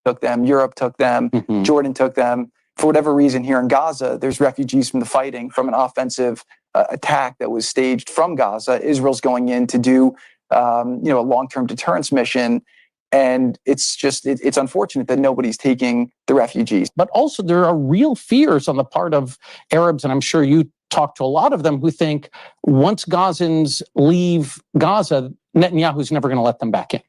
took them, Europe took them, Jordan took them. For whatever reason, here in Gaza, there's refugees from the fighting, from an offensive attack that was staged from Gaza. Israel's going in to do, a long-term deterrence mission. And it's unfortunate that nobody's taking the refugees. But also there are real fears on the part of Arabs, and I'm sure you talk to a lot of them, who think once Gazans leave Gaza, Netanyahu's never going to let them back in.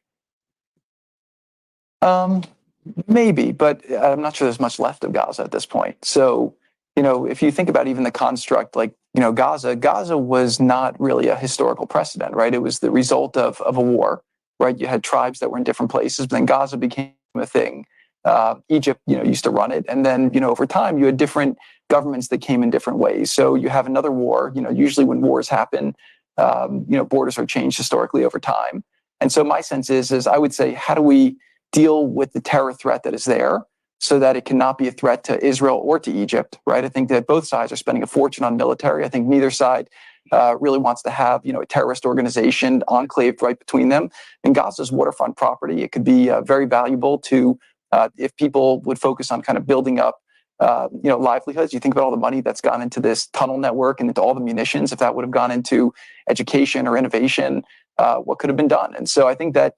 Maybe, but I'm not sure there's much left of Gaza at this point. So, if you think about even the construct, Gaza was not really a historical precedent, right? It was the result of a war, right? You had tribes that were in different places, but then Gaza became a thing. Egypt, used to run it. And then, over time, you had different governments that came in different ways. So you have another war, usually when wars happen, borders are changed historically over time. And so my sense is I would say, how do we deal with the terror threat that is there so that it cannot be a threat to Israel or to Egypt, right? I think that both sides are spending a fortune on military. I think neither side really wants to have, a terrorist organization enclaved right between them. And Gaza's waterfront property, it could be very valuable to, if people would focus on kind of building up, livelihoods. You think about all the money that's gone into this tunnel network and into all the munitions. If that would have gone into education or innovation, what could have been done? And so I think that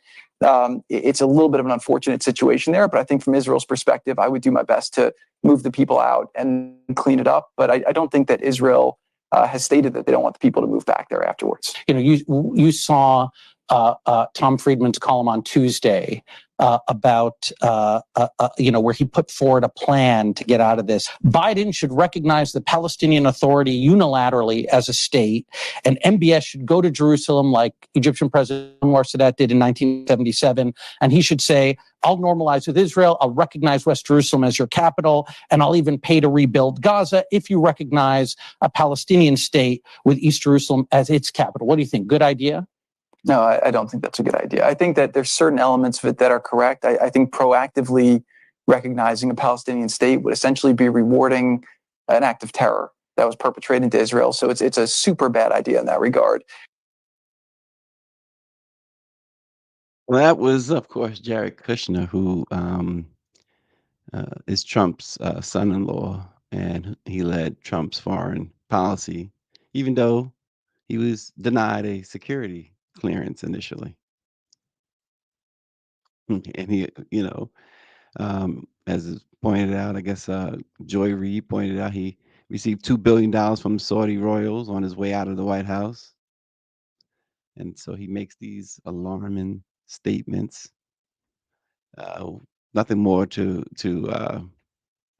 it's a little bit of an unfortunate situation there, but I think from Israel's perspective, I would do my best to move the people out and clean it up. But I don't think that Israel has stated that they don't want the people to move back there afterwards. You saw Tom Friedman's column on Tuesday about where he put forward a plan to get out of this. Biden should recognize the Palestinian Authority unilaterally as a state, and MBS should go to Jerusalem like Egyptian President Anwar Sadat did in 1977, and he should say, I'll normalize with Israel, I'll recognize West Jerusalem as your capital, and I'll even pay to rebuild Gaza if you recognize a Palestinian state with East Jerusalem as its capital. What do you think? Good idea? No, I don't think that's a good idea. I think that there's certain elements of it that are correct. I think proactively recognizing a Palestinian state would essentially be rewarding an act of terror that was perpetrated into Israel. So it's a super bad idea in that regard. Well, that was, of course, Jared Kushner, who is Trump's son-in-law, and he led Trump's foreign policy, even though he was denied a security clearance initially. And he, as is pointed out, I guess Joy Reid pointed out, he received $2 billion from Saudi royals on his way out of the White House. And so he makes these alarming statements. Nothing more you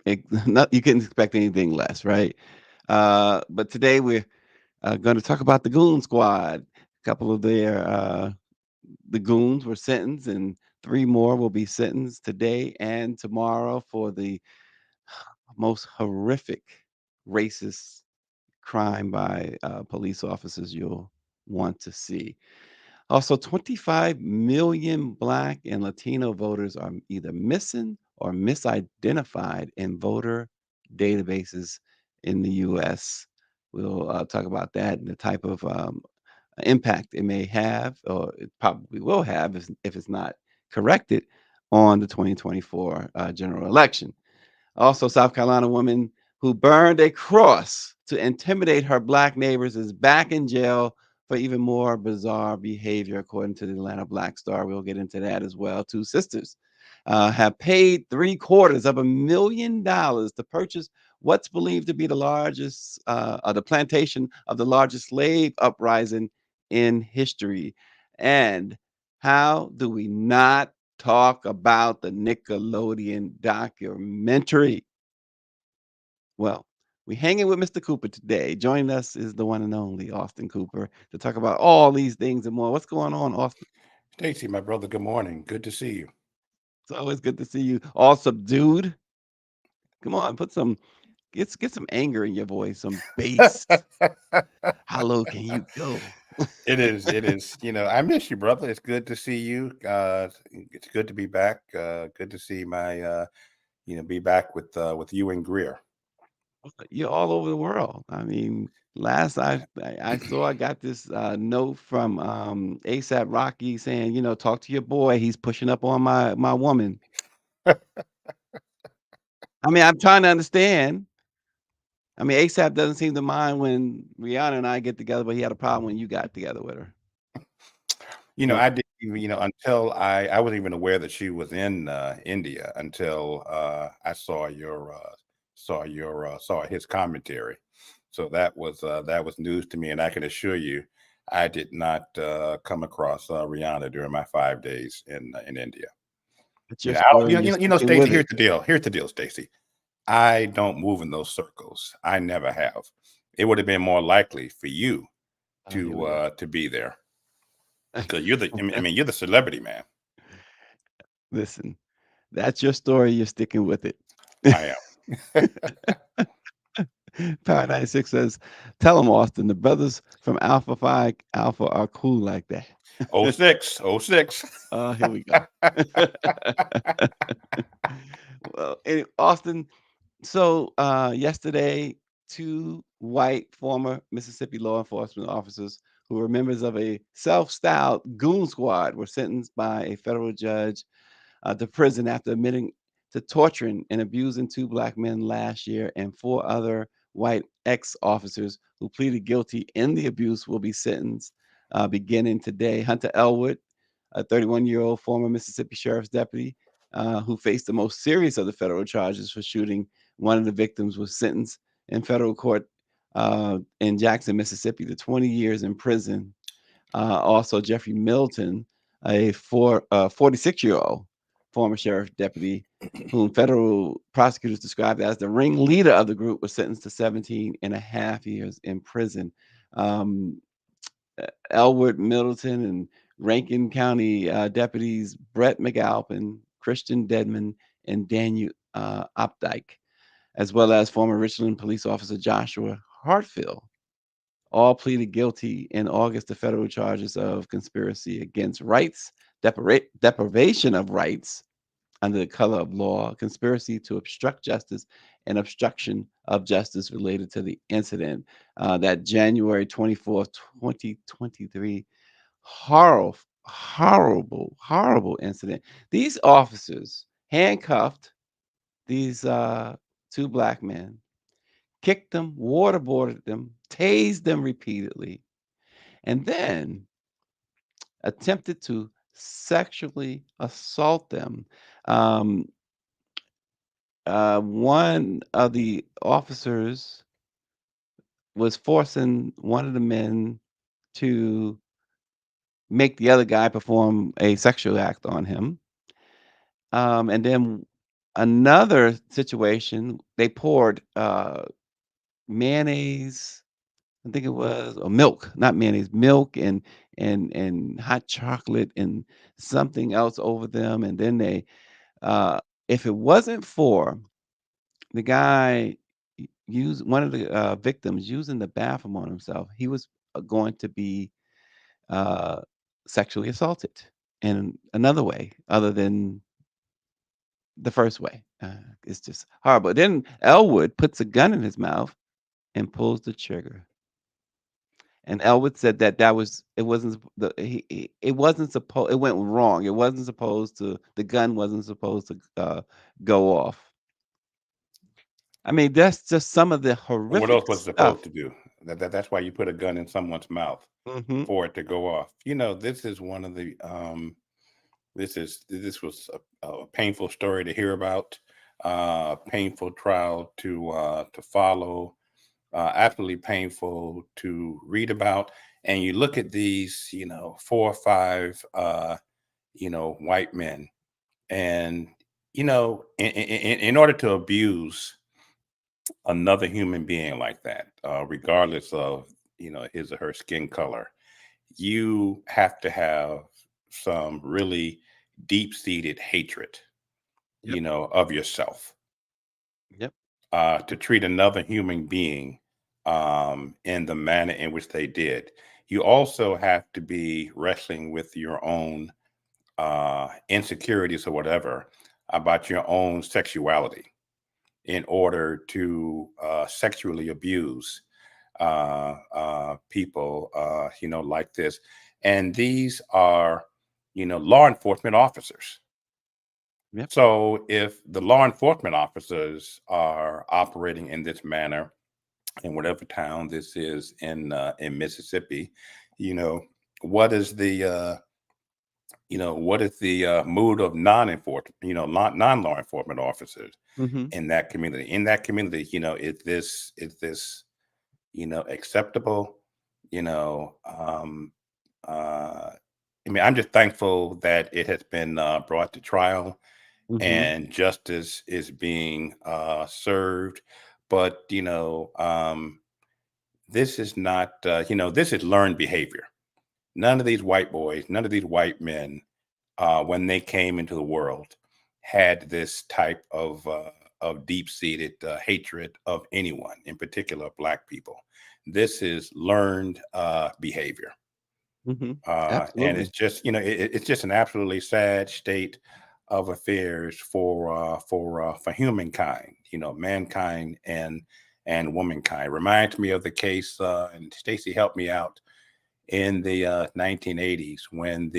couldn't expect anything less, right? But today we're going to talk about the Goon Squad. A couple of the goons were sentenced, and 3 more will be sentenced today and tomorrow for the most horrific racist crime by police officers you'll want to see. Also, 25 million Black and Latino voters are either missing or misidentified in voter databases in the U.S. We'll talk about that and the type of impact it may have, or it probably will have if it's not corrected on the 2024 general election. Also, South Carolina woman who burned a cross to intimidate her Black neighbors is back in jail for even more bizarre behavior, according to the Atlanta Black Sta. We'll get into that as well. 2 sisters have paid $750,000 to purchase what's believed to be the largest, the plantation of the largest slave uprising in history. And how do we not talk about the Nickelodeon documentary? Well, we're hanging with Mr. Cooper today. Joining us is the one and only Austin Cooper to talk about all these things and more. What's going on, Austin? Stacy, my brother, good morning. Good to see you. It's always good to see you. All subdued. Come on, get some anger in your voice, some bass. How low can you go? It is. I miss you, brother. It's good to see you. It's good to be back. Good to see be back with you and Greer. You're all over the world. I mean, last I saw, I got this note from ASAP Rocky saying, talk to your boy. He's pushing up on my woman. I mean, I'm trying to understand. I mean, ASAP doesn't seem to mind when Rihanna and I get together, but he had a problem when you got together with her. No. I didn't even, until I wasn't even aware that she was in India until I saw saw his commentary. So that was news to me, and I can assure you, I did not come across Rihanna during my 5 days in India. It's your story. Stacey. Here's the deal. Here's the deal, Stacey. I don't move in those circles. I never have. It would have been more likely for you to be there because you're the. I mean, you're the celebrity, man. Listen, that's your story. You're sticking with it. I am. Power 96 says, tell them, Austin, the brothers from Alpha Phi Alpha are cool like that. 06. Here we go. Well, Austin, so yesterday, 2 white former Mississippi law enforcement officers who were members of a self-styled Goon Squad were sentenced by a federal judge to prison after admitting to torturing and abusing 2 black men last year, and 4 other white ex-officers who pleaded guilty in the abuse will be sentenced beginning today. Hunter Elwood, a 31-year-old former Mississippi sheriff's deputy who faced the most serious of the federal charges for shooting one of the victims, was sentenced in federal court in Jackson, Mississippi to 20 years in prison. Also, Jeffrey Milton, a 46-year-old former sheriff deputy whom federal prosecutors described as the ringleader of the group, was sentenced to 17 and a half years in prison. Elwood, Middleton, and Rankin County deputies Brett McAlpin, Christian Dedman, and Daniel Opdyke, as well as former Richland police officer Joshua Hartfield, all pleaded guilty in August to federal charges of conspiracy against rights, deprivation of rights under the color of law, conspiracy to obstruct justice, and obstruction of justice related to the incident. That January 24th, 2023, horrible incident. These officers handcuffed these 2 black men, kicked them, waterboarded them, tased them repeatedly, and then attempted to sexually assault them. Um, One of the officers was forcing one of the men to make the other guy perform a sexual act on him. And then another situation, they poured mayonnaise, I think it was, or milk, not mayonnaise, milk and hot chocolate and something else over them. And then they, if it wasn't for the guy used one of the victims using the bathroom on himself, he was going to be uh, sexually assaulted in another way other than the first way. It's just horrible. Then Elwood puts a gun in his mouth and pulls the trigger. And Elwood said that was it wasn't the it wasn't supposed, it went wrong. It wasn't supposed to, the gun wasn't supposed to go off. I mean, that's just some of the horrific What else was it stuff. supposed to do? That's why you put a gun in someone's mouth Mhm. for it to go off. This is one of the this was a painful story to hear about, painful trial to follow, absolutely painful to read about. And you look at these, 4 or 5, white men, and in order to abuse another human being like that, regardless of his or her skin color, you have to have some really deep-seated hatred, Yep. of yourself, Yep. to treat another human being in the manner in which they did. You also have to be wrestling with your own insecurities or whatever about your own sexuality in order to sexually abuse people, like this. And these are, law enforcement officers. Yep. So if the law enforcement officers are operating in this manner in whatever town this is in Mississippi, you know, what is the what is the mood of non-enforcement, non-law enforcement officers Hmm. in that community? In that community, is this acceptable? You know, I mean, I'm just thankful that it has been brought to trial Hmm. and justice is being served. But this is not, this is learned behavior. None of these white boys, none of these white men, when they came into the world, had this type of deep-seated hatred of anyone, in particular Black people. This is learned behavior, Hmm. and it's Absolutely. just it's just an absolutely sad state of affairs for humankind, mankind and womankind. Reminds me of the case, and Stacy helped me out in the 1980s when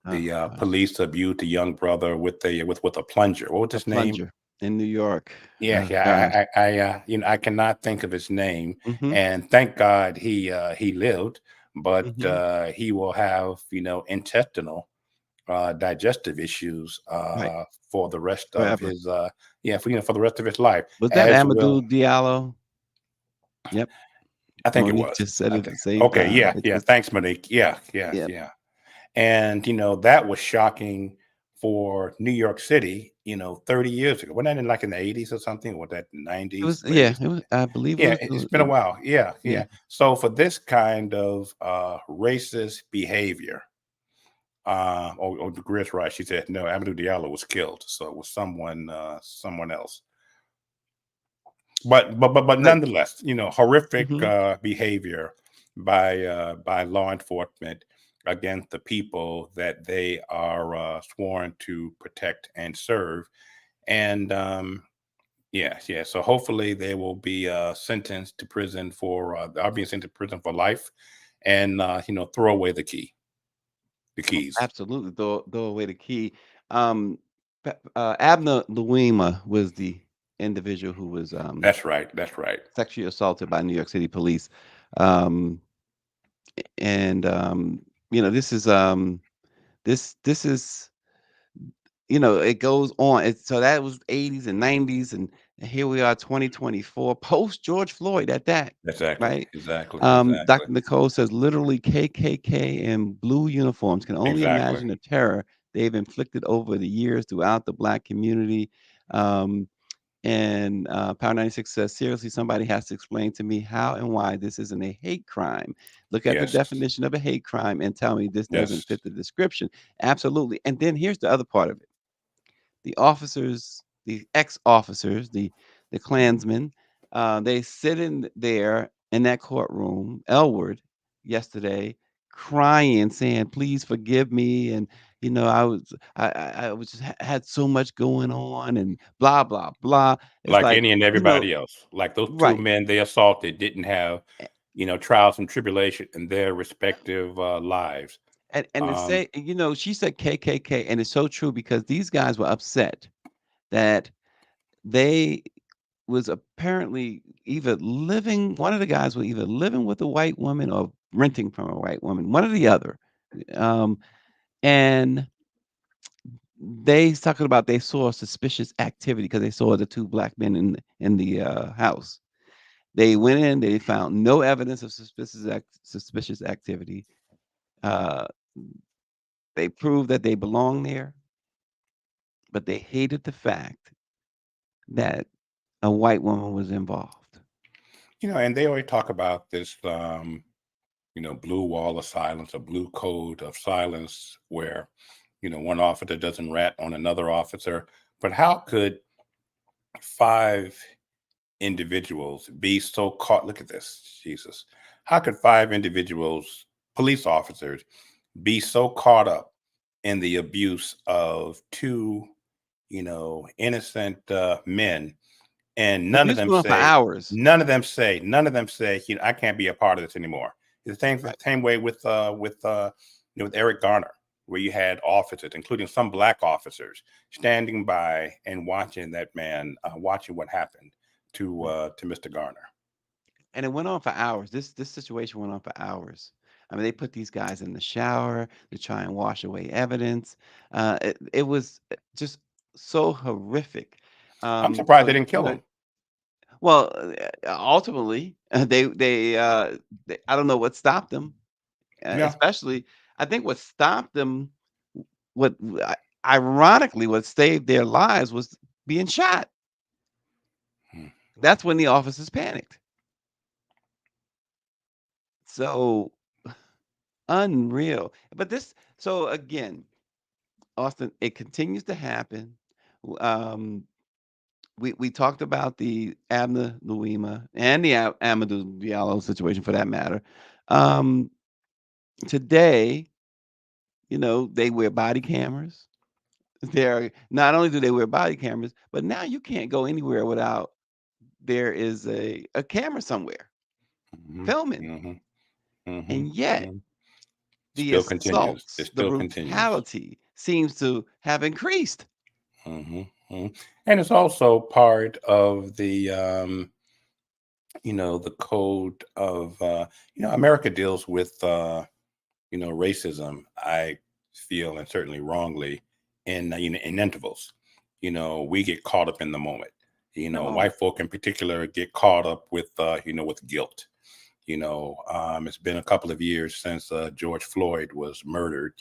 Oh the gosh. police abused a young brother with a plunger. What was A his name? plunger in New York. Yeah, Oh gosh. yeah. I cannot think of his name, Hmm. and thank God he lived, but Hmm. he will have intestinal digestive issues Right. for the rest of Forever. his for the rest of his life. Was that As will, Amadou Diallo? Yep. I think it Monique was. just said I it at think. the same Okay, time. yeah, It yeah. just, Thanks, Monique. Yeah, yeah, yeah. yeah. And that was shocking for New York City, 30 years ago. Wasn't that in like in the 80s or something? Or that It 90s, was, late yeah. 80s? It was, I believe it Yeah, was, it's been a while. Yeah, yeah. yeah. So for this kind of racist behavior, Grace right, she said no, Amadou Diallo was killed. So it was someone else. But But nonetheless, horrific hmm, behavior by law enforcement against the people that they are sworn to protect and serve. And yeah, yeah. So hopefully they will be sentenced to prison for. I'll be sentenced to prison for life, and throw away the keys. absolutely throw away the key. Um, Abner Louima was the individual who was That's right. That's right. sexually assaulted by New York City police. Um, and this is this is it goes on. So that was 80s and 90s, and here we are, 2024, post George Floyd at that, Exactly. right? Exactly. Exactly. Dr. Nicole says literally KKK in blue uniforms can only Exactly. imagine the terror they've inflicted over the years throughout the Black community. Um, and Power 96 says, seriously, somebody has to explain to me how and why this isn't a hate crime. Look at the Yes. definition of a hate crime and tell me this Yes. doesn't fit the description. Absolutely. And then here's the other part of it. The officers, the ex-officers, the Klansmen, they sit in there in that courtroom, Elwood, yesterday, crying, saying, "Please forgive me," and I was just had so much going on, and blah blah blah. It's Like like any and everybody else. Like those two right, men they assaulted didn't have, a- trials and tribulation in their respective lives. and to Um, say, she said KKK, and it's so true because these guys were upset that they was apparently either living one of the guys was either living with a white woman or renting from a white woman, one or the other. Um, and they talking about they saw suspicious activity because they saw the two Black men in the house. They went in, they found no evidence of suspicious activity. Uh, they proved that they belong there, but they hated the fact that a white woman was involved. and they always talk about this blue wall of silence, a blue code of silence where, one officer doesn't rat on another officer. But how could five individuals be so caught? Look at this, Jesus. How could five individuals, police officers, be so caught up in the abuse of two, innocent men, and The abuse went on for hours. none of them say, I can't be a part of this anymore. It's the same Right. same way with with Eric Garner, where you had officers, including some black officers, standing by and watching that man, watching what happened to Mr. Garner. And it went on for hours. This situation went on for hours. I mean, they put these guys in the shower to try and wash away evidence. It was just so horrific. I'm surprised they So didn't kill him. well, ultimately, I don't know what stopped them. Yeah. Especially, I think what stopped them, what ironically, what saved their lives was being shot. Hmm. That's when the officers panicked. So unreal. But so again, Austin, it continues to happen. Um, we talked about the Abner Louima and the Amadou Diallo situation for that matter. Um, Today, they wear body cameras. Not only do they wear body cameras, but now you can't go anywhere without there is a camera somewhere Hmm. filming. Hmm. Hmm. And yet the Still continues. It assaults, the still continues. brutality seems to have increased. Hmm. Hmm. And it's also part of the code of, America deals with, racism, I feel, and certainly wrongly, in intervals. We get caught up in the moment. No. White folk in particular get caught up with guilt. It's been a couple of years since George Floyd was murdered,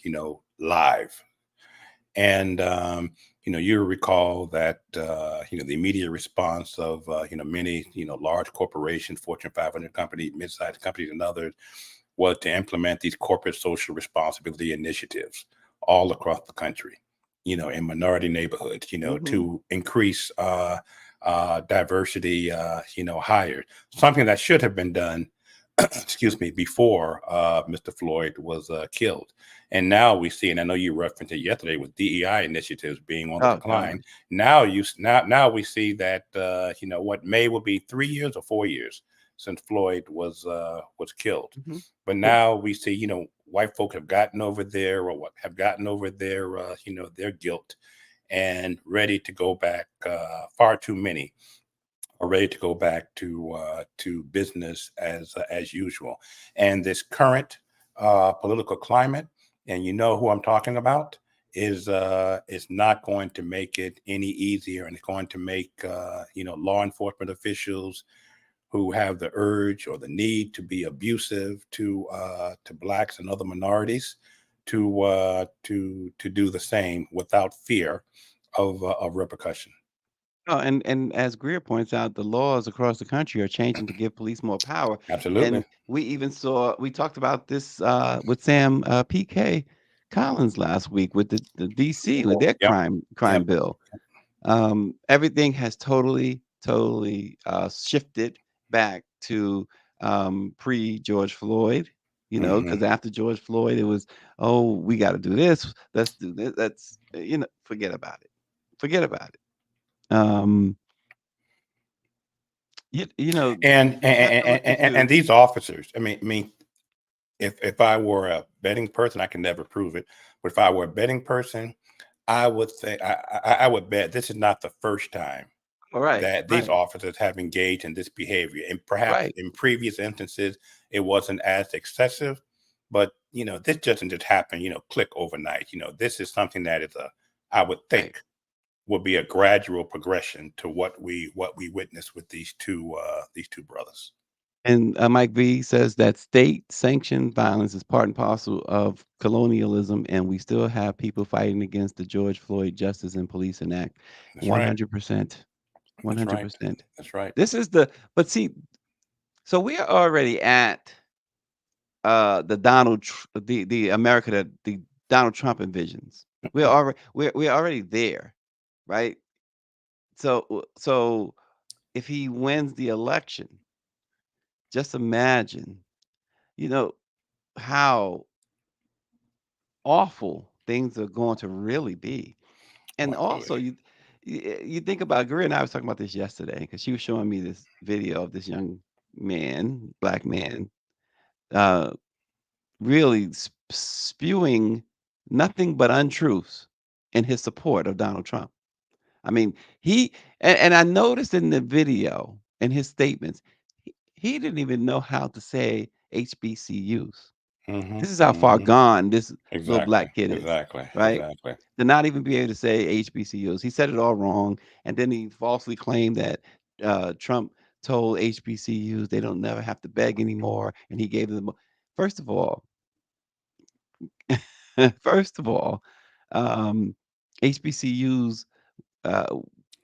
live. And you recall that the immediate response of many large corporations, Fortune 500 companies, mid-sized companies, and others was to implement these corporate social responsibility initiatives all across the country. In minority neighborhoods, to increase diversity, higher, something that should have been done excuse me, before Mr. Floyd was killed. And now we see, and I know you referenced it yesterday, with DEI initiatives being on the Oh decline. God. Now we see that what May will be 3 years or 4 years since Floyd was killed. Mm-hmm. But now we see, white folk have gotten over their their guilt and ready to go back. Far too many are ready to go back to business as usual. And this current political climate, and you know who I'm talking about, is not going to make it any easier, and it's going to make law enforcement officials who have the urge or the need to be abusive to blacks and other minorities to do the same without fear of repercussion. Oh, and as Greer points out, the laws across the country are changing to give police more power. Absolutely. And we talked about this with Sam PK Collins last week with the DC with their Yep. crime Yep. bill. Everything has totally shifted back to pre George Floyd. Hmm. Because after George Floyd, it was, oh, we got to do this. Let's do this. Forget about it. Forget about it. Um, And, you have to look and into. these officers, I mean, if I were a betting person, I can never prove it, but if I were a betting person, I would say I would bet this is not the first time All right, that these right, officers have engaged in this behavior. And perhaps right. in previous instances, it wasn't as excessive, but this doesn't just happen, click overnight. This is something that I would Right. think would be a gradual progression to what we witnessed with these two brothers. And Mike V says that state-sanctioned violence is part and parcel of colonialism, and we still have people fighting against the George Floyd Justice and Policing Act. That's right. 100%. That's right. 100%. That's right. This is but see, so we are already at the America that the Donald Trump envisions. We're already there, right? So if he wins the election, just imagine, you know, how awful things are going to really be. Oh, And also, absolutely. you think about Greer and I was talking about this yesterday because she was showing me this video of this young man, black man, uh, really spewing nothing but untruths in his support of Donald Trump. I mean, and I noticed in the video in his statements, he didn't even know how to say HBCUs. Hmm. This is how far Hmm. gone this little Exactly. black kid is, Exactly. right? Exactly. To not even be able to say HBCUs. He said it all wrong. And then he falsely claimed that Trump told HBCUs they don't never have to beg anymore. And he gave them, first of all, first of all, um, HBCUs uh,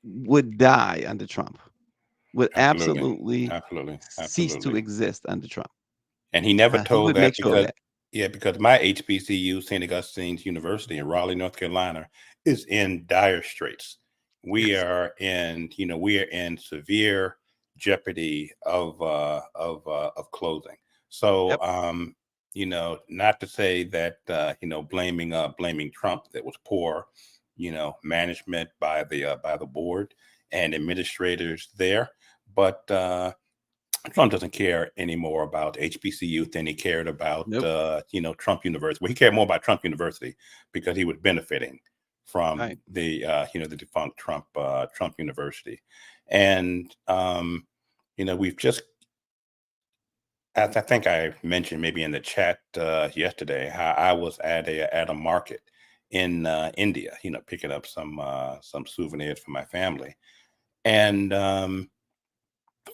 would die under Trump, would Absolutely. absolutely Absolutely. cease to Absolutely. exist under Trump. And he never He told would that make sure of because, that. yeah, because my HBCU, St. Augustine's University in Raleigh, North Carolina, is in dire straits. We Yes. are in, we are in severe jeopardy of closing. So, Yep. not to say that blaming Trump, that was poor, management by the board and administrators there, but Trump doesn't care anymore about HBCU than he cared about, Nope. Trump University. Well, he cared more about Trump University because he was benefiting from Right. the defunct Trump University, and we've just. I think I mentioned maybe in the chat yesterday how I was at a market in India, picking up some souvenirs for my family, and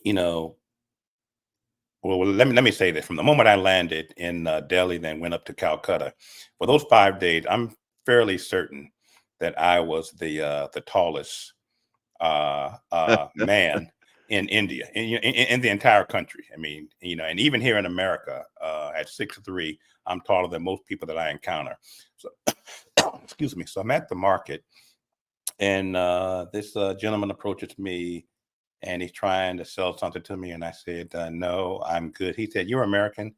you know well, let me say this. From the moment I landed in Delhi, then went up to Calcutta, for those 5 days, I'm fairly certain that I was the tallest man in India, in the entire country. I mean, and even here in America, at 6'3", I'm taller than most people that I encounter. So, excuse me. So I'm at the market, and this gentleman approaches me and he's trying to sell something to me. And I said, no, I'm good. He said, you're American?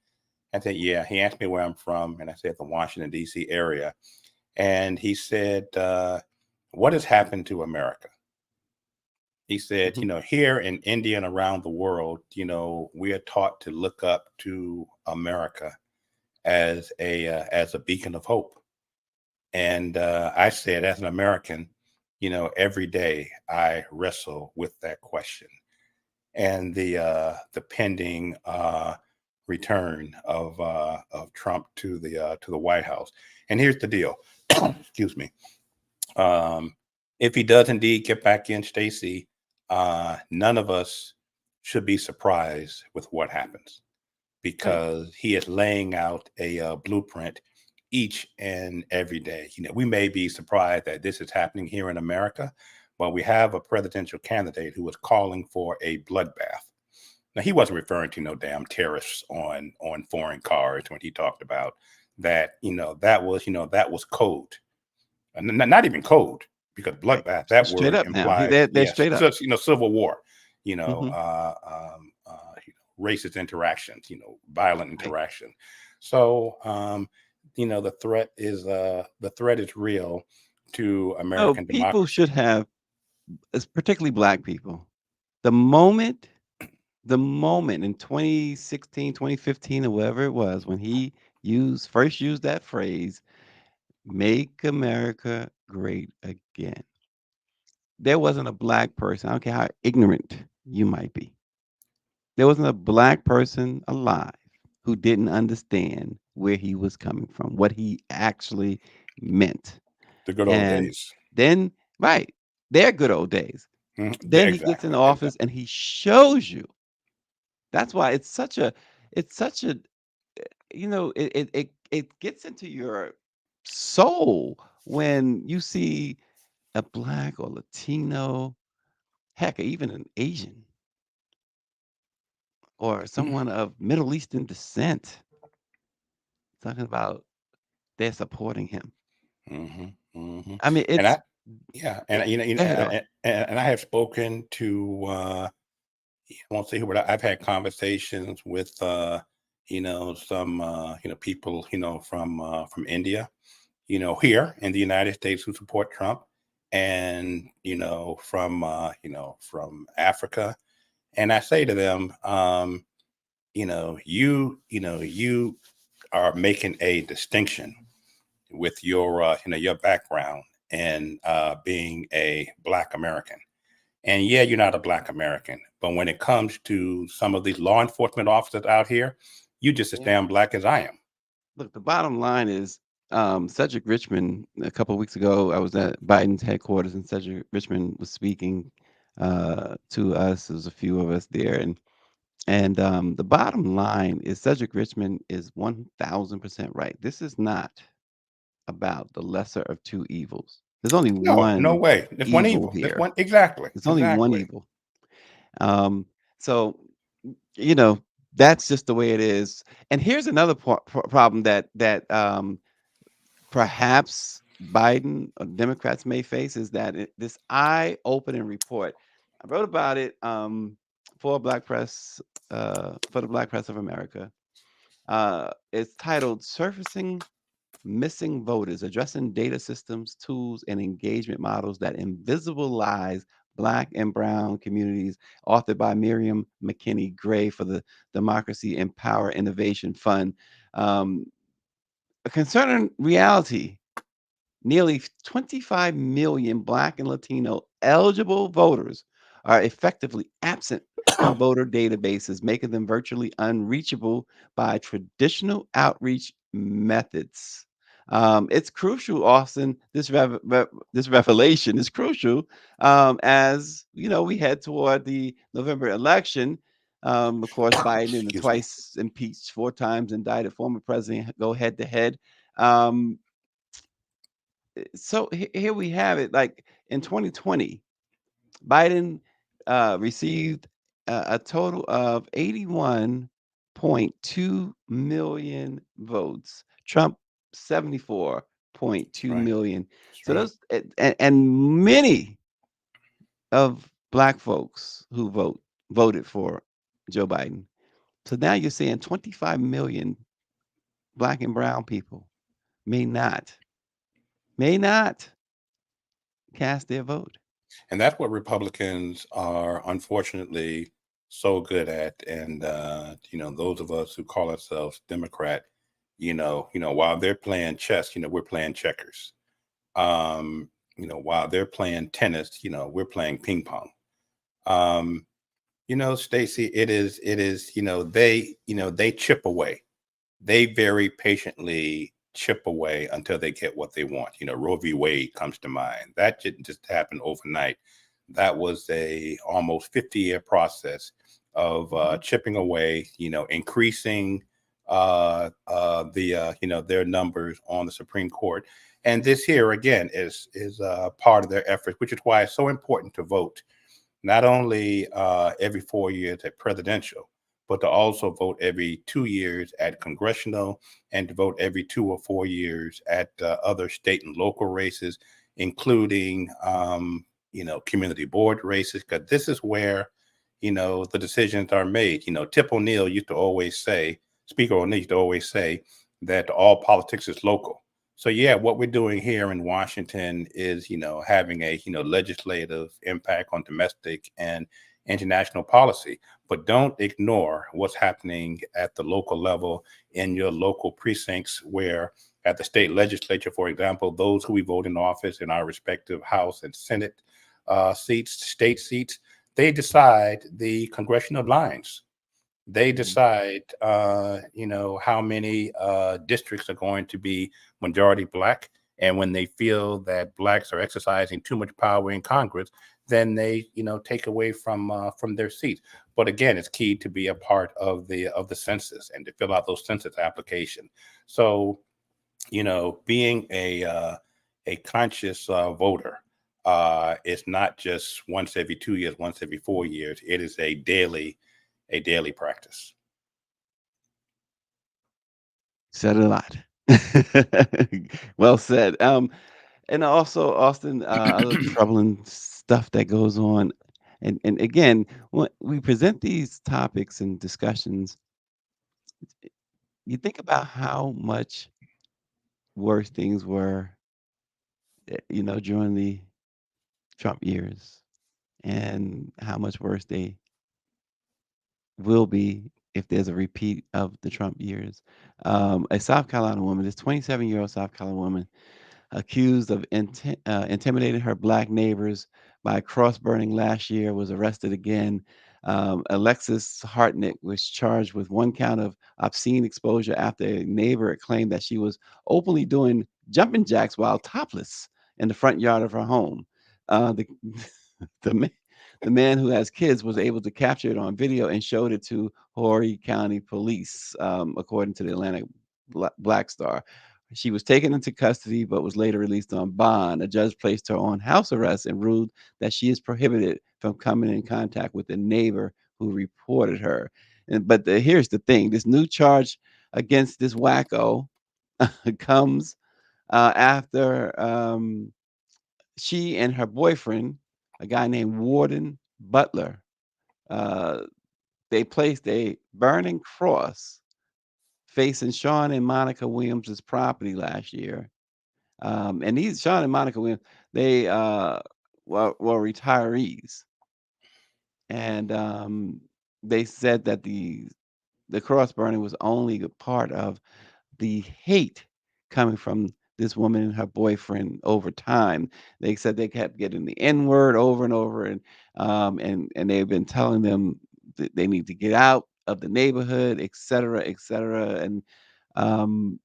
I said, yeah. He asked me where I'm from. And I said, the Washington, D.C. area. And he said, what has happened to America? He said, Mhm. here in India and around the world, we are taught to look up to America as a beacon of hope. And I said, as an American, every day I wrestle with that question and the pending return of Trump to the White House. And here's the deal. Excuse me. Um, if he does indeed get back in, Stacey, none of us should be surprised with what happens Right. because he is laying out a blueprint each and every day. We may be surprised that this is happening here in America, but we have a presidential candidate who is calling for a bloodbath. Now, he wasn't referring to no damn tariffs on foreign cars when he talked about that. That was code, and not even code, because Right. bloodbath, that Straight word up now. implies, They're yes, straight up. civil war. Hmm. Racist interactions, violent Right. interaction. So, the threat is real to So American people should democracy. have, particularly black people, the moment, the moment in 2016, 2015, or whatever it was, when he first used that phrase, make America great again. There wasn't a black person, I don't care how ignorant you might be. There wasn't a black person alive who didn't understand where he was coming from, what he actually meant. The good old And days. then, right, they're good old days. Mhm. Then he gets in Exactly. office Exactly. and he shows you. That's why it's such a, it gets into your soul when you see a black or Latino, heck, even an Asian or someone of Middle Eastern descent talking about they're supporting him. Hmm. Hmm. I mean, And it's yeah, it, go ahead, Art. and I have spoken to I won't say who, but I've had conversations with some people from India, here in the United States who support Trump, and from Africa, and I say to them, you are making a distinction with your your background and being a Black American. And yeah, you're not a Black American, but when it comes to some of these law enforcement officers out here, you just as Yeah. damn Black as I am. Look, the bottom line is Cedric Richmond, a couple of weeks ago, I was at Biden's headquarters and Cedric Richmond was speaking to us. There was a few of us there. And the bottom line is Cedric Richmond is 1000% right. This is not about the lesser of two evils. There's only No, no one way. There's one evil evil. There's here. one exactly, There's only one exactly. evil. So, you know, that's just the way it is. And here's another problem that perhaps Biden or Democrats may face is that this eye-opening report. I wrote about it for Black Press, for the Black Press of America. It's titled "Surfacing Missing Voters: Addressing Data Systems, Tools, and Engagement Models That Invisibilize Black and Brown Communities," authored by Miriam McKinney Gray for the Democracy Empower Innovation Fund. A concerning reality: nearly 25 million Black and Latino eligible voters are effectively absent from voter databases, making them virtually unreachable by traditional outreach methods. It's crucial, Austin. This revelation is crucial as you know we head toward the November election. Of course, Biden and the Excuse me. twice impeached, 4 times indicted former president go head to head. Um, so here we have it. Like in 2020, Biden received a total of 81.2 million votes. Trump 74.2 Right. million. That's So right. those and many of Black folks who voted for Joe Biden. So now you're saying 25 million Black and brown people may not cast their vote. And that's what Republicans are unfortunately so good at. And those of us who call ourselves Democrat, while they're playing chess, we're playing checkers. While they're playing tennis, we're playing ping pong. Um, Stacey, it is, they chip away. They very patiently chip away until they get what they want. Roe v. Wade comes to mind. That didn't just happen overnight. That was a almost 50-year process of chipping away, increasing their numbers on the Supreme Court. And this here again is part of their effort, which is why it's so important to vote not only every 4 years at presidential, but to also vote every 2 years at congressional and to vote every 2 or 4 years at other state and local races, including, community board races, because this is where, the decisions are made. Tip O'Neill used to always say, Speaker O'Neill used to always say that all politics is local. So yeah, what we're doing here in Washington is, having a, legislative impact on domestic and international policy. But don't ignore what's happening at the local level in your local precincts, where at the state legislature, for example, those who we vote in office in our respective House and Senate seats, state seats, they decide the congressional lines. They decide, how many districts are going to be majority Black. And when they feel that Blacks are exercising too much power in Congress, then they, take away from their seats. But again, it's key to be a part of the census and to fill out those census applications. So, being a conscious voter, it's not just once every 2 years, once every 4 years. It is a daily practice. Said a lot. Well said. And also, Austin, other troubling stuff that goes on. And again, when we present these topics and discussions, you think about how much worse things were, during the Trump years, and how much worse they will be if there's a repeat of the Trump years. A South Carolina woman, this 27-year-old South Carolina woman, accused of intimidating her black neighbors by cross burning last year, was arrested again. Alexis Hartnett was charged with one count of obscene exposure after a neighbor claimed that she was openly doing jumping jacks while topless in the front yard of her home. The, the, ma- the man who has kids was able to capture it on video and showed it to Horry County Police, according to the Atlanta Black Star. She was taken into custody but was later released on bond. A judge placed her on house arrest and ruled that she is prohibited from coming in contact with the neighbor who reported her. But here's the thing: this new charge against this wacko comes after she and her boyfriend, a guy named Warden Butler, uh, they placed a burning cross facing Sean and Monica Williams' property last year. And these Sean and Monica Williams, they were retirees, and they said that the cross burning was only a part of the hate coming from this woman and her boyfriend over time. They said they kept getting the N word over and over, and they've been telling them that they need to get out of the neighborhood, et cetera, et cetera. And um,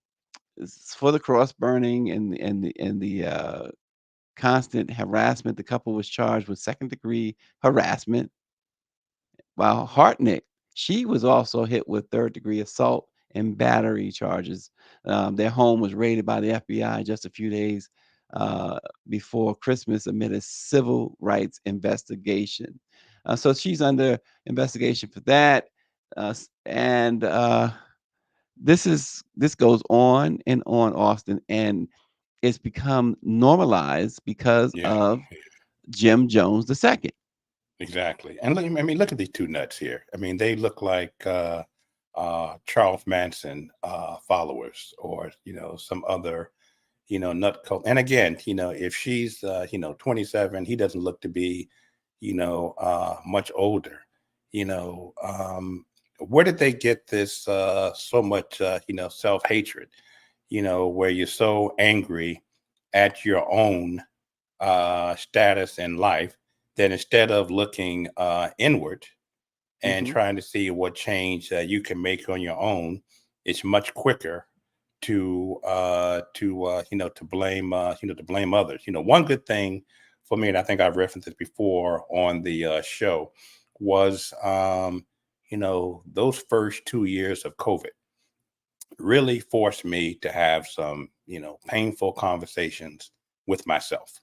for the cross burning and the constant harassment, the couple was charged with second-degree harassment, while Hartnett, she was also hit with third-degree assault and battery charges. Their home was raided by the FBI just a few days uh, before Christmas amid a civil rights investigation. So she's under investigation for that. And this goes on and on, Austin, and it's become normalized because Yeah, of Jim Jones II. exactly. And look, I mean, look at these two nuts here. I mean, they look like Charles Manson followers, or some other nut cult. And again, if she's 27, he doesn't look to be much older. Where did they get this so much self-hatred, where you're so angry at your own status in life that instead of looking inward and Hmm. trying to see what change you can make on your own, it's much quicker to blame others. One good thing for me, and I think I've referenced this before on the show, was those first 2 years of COVID really forced me to have some painful conversations with myself,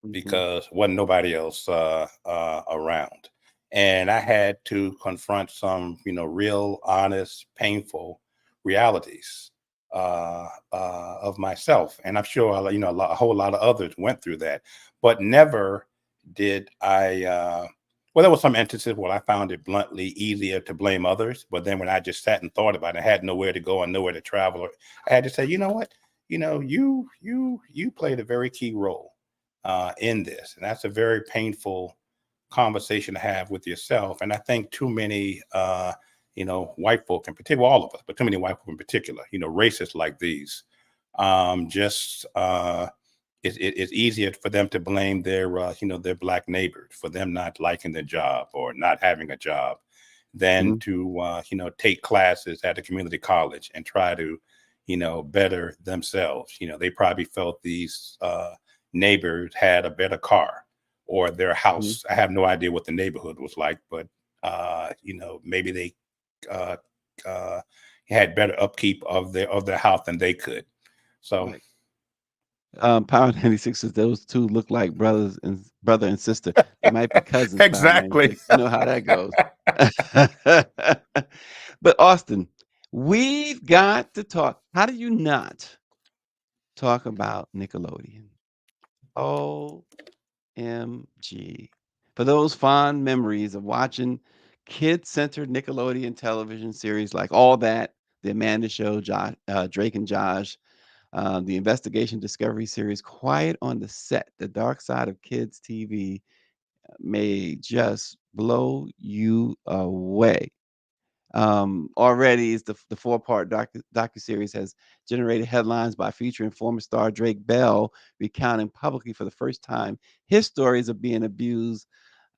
Hmm. because wasn't nobody else around, and I had to confront some real honest painful realities of myself. And I'm sure a whole lot of others went through that, but never did I well, there was some instances where I found it bluntly easier to blame others, but then when I just sat and thought about it, I had nowhere to go and nowhere to travel, I had to say, you know what, you played a very key role in this. And that's a very painful conversation to have with yourself. And I think too many, white folk in particular, well, all of us, but too many white folk in particular, racists like these, just it's easier for them to blame their black neighbors for them not liking their job or not having a job, than Hmm. to take classes at a community college and try to better themselves. They probably felt these neighbors had a better car or their Hmm. house. I have no idea what the neighborhood was like, but maybe they uh, uh, had better upkeep of their house than they could. So Right. Power 96 says those two look like brother and sister. They might be cousins, Power exactly. 96. You know how that goes. But Austin, we've got to talk. How do you not talk about Nickelodeon? OMG. For those fond memories of watching kid-centered Nickelodeon television series like All That, The Amanda Show, Drake and Josh, the investigation discovery series Quiet on the Set, The Dark Side of Kids TV may just blow you away. Already, is the 4-part docuseries has generated headlines by featuring former star Drake Bell recounting publicly for the first time his stories of being abused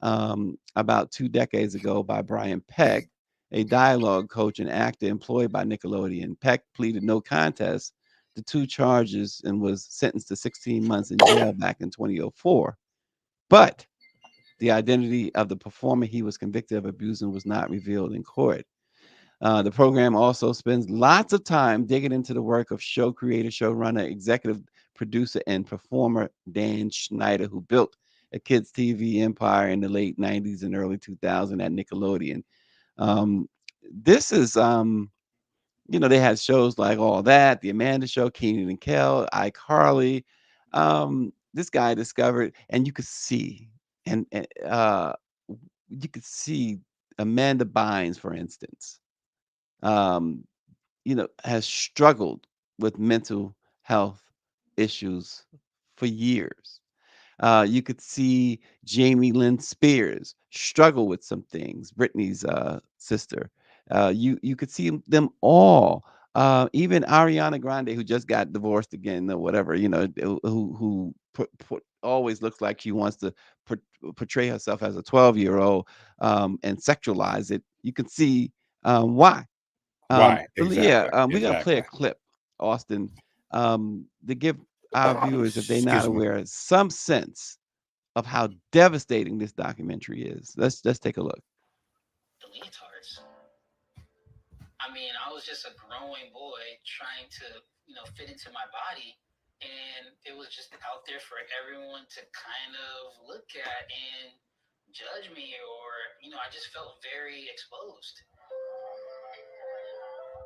about 2 decades ago by Brian Peck, a dialogue coach and actor employed by Nickelodeon. Peck pleaded no contest to 2 charges and was sentenced to 16 months in jail back in 2004. But the identity of the performer he was convicted of abusing was not revealed in court. The program also spends lots of time digging into the work of show creator, showrunner, executive producer, and performer Dan Schneider, who built a kids' TV empire in the late 90s and early 2000s at Nickelodeon. This is, they had shows like All That, The Amanda Show, Keenan and Kel, iCarly. This guy discovered, and you could see, and you could see Amanda Bynes, for instance, um, has struggled with mental health issues for years. You could see Jamie Lynn Spears struggle with some things, Britney's sister. You could see them all. Even Ariana Grande, who just got divorced again or whatever, who always looks like she wants to portray herself as a 12-year-old and sexualize it. You can see why. Why? Yeah, Exactly. we're gonna play a Exactly. clip, Austin, to give our viewers, if they're not Excuse me. aware, some sense of how devastating this documentary is. Let's take a look. The leotards. I mean, I was just a growing boy trying to, fit into my body. And it was just out there for everyone to kind of look at and judge me, or, I just felt very exposed.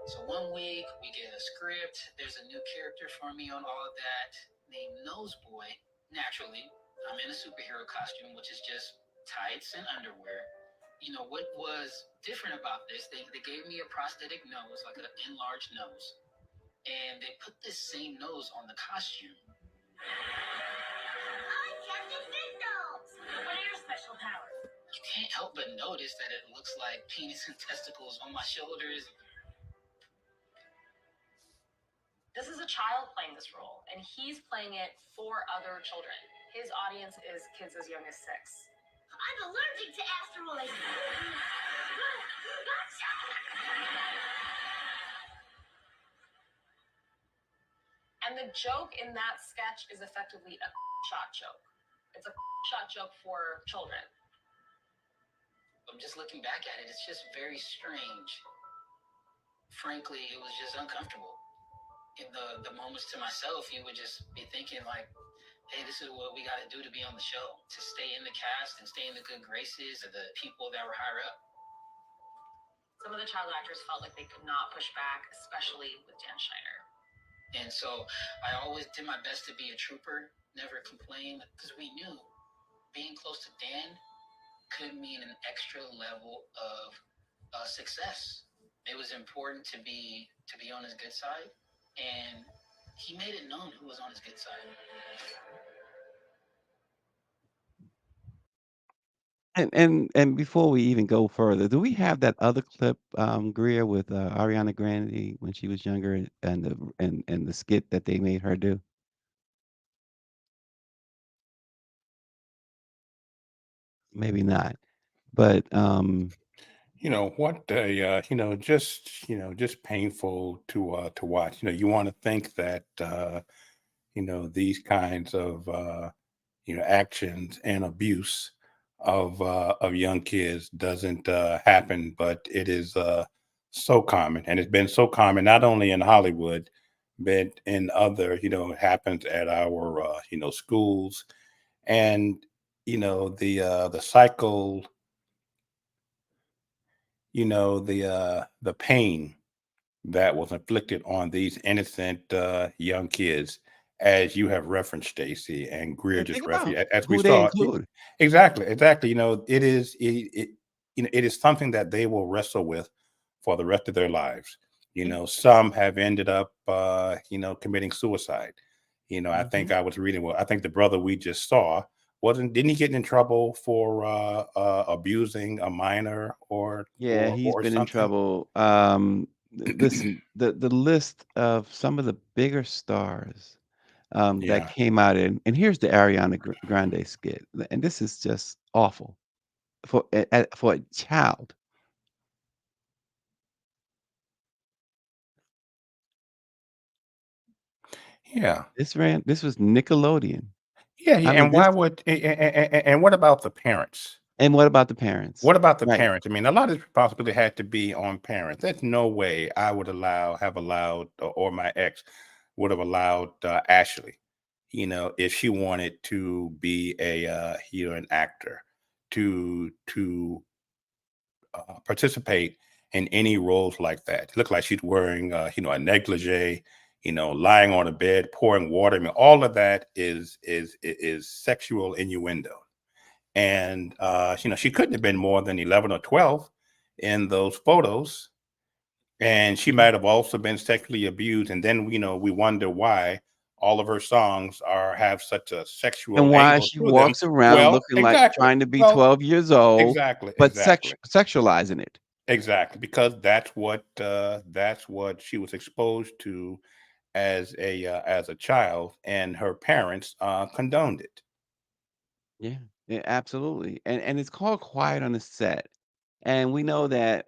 So one week we get a script. There's a new character for me on All of That named Noseboy. Naturally, I'm in a superhero costume, which is just tights and underwear. What was different about this? They gave me a prosthetic nose, like an enlarged nose, and they put this same nose on the costume. I tested systems. What are your special powers? You can't help but notice that it looks like penis and testicles on my shoulders. This is a child playing this role, and he's playing it for other children. His audience is kids as young as 6. I'm allergic to asteroids. And the joke in that sketch is effectively a shot joke. It's a shot joke for children. I'm just looking back at it. It's just very strange. Frankly, it was just uncomfortable. In the moments to myself, you would just be thinking like, hey, this is what we got to do to be on the show, to stay in the cast and stay in the good graces of the people that were higher up. Some of the child actors felt like they could not push back, especially with Dan Schneider. And so I always did my best to be a trooper, never complain, because we knew being close to Dan could mean an extra level of success. It was important to be on his good side, and he made it known who was on his good side. And before we even go further, do we have that other clip, Greer, with Ariana Grande when she was younger, and the skit that they made her do? Maybe not, but What just painful to watch. You want to think that these kinds of actions and abuse of young kids doesn't happen, but it is so common, and it's been so common not only in Hollywood, but in other, it happens at our schools, and the cycle, the pain that was inflicted on these innocent young kids, as you have referenced, Stacy and Greer and just think about referenced, as we who they saw. include. Exactly, exactly. It is something that they will wrestle with for the rest of their lives. Some have ended up, committing suicide. I think Mhm. I was reading. Well, I think the brother we just saw didn't he get in trouble for abusing a minor Yeah, he's or been in something? trouble. Listen, the list of some of the bigger stars that Yeah, came out in, and here's the Ariana Grande skit, and this is just awful for a child. yeah, This was Nickelodeon. yeah, I yeah. mean, And this, why would and what about the parents? and what about the parents? What about the Right. parents? I mean, a lot of this responsibility had to be on parents. There's no way I would have allowed, or my ex would have allowed Ashley, if she wanted to be an actor, to participate in any roles like that. It looked like she's wearing, a negligee, lying on a bed, pouring water. I mean, all of that is sexual innuendo, and she couldn't have been more than 11 or 12 in those photos, and she Mhm. might have also been sexually abused. And then we wonder why all of her songs have such a And sexual why angle she to them. walks around Well, looking like exactly. trying to be Well, 12 years old, exactly, but exactly. sexualizing it. Exactly, because that's what she was exposed to as a child, and her parents condoned it. Yeah, yeah, absolutely. And it's called Quiet on the Set. And we know that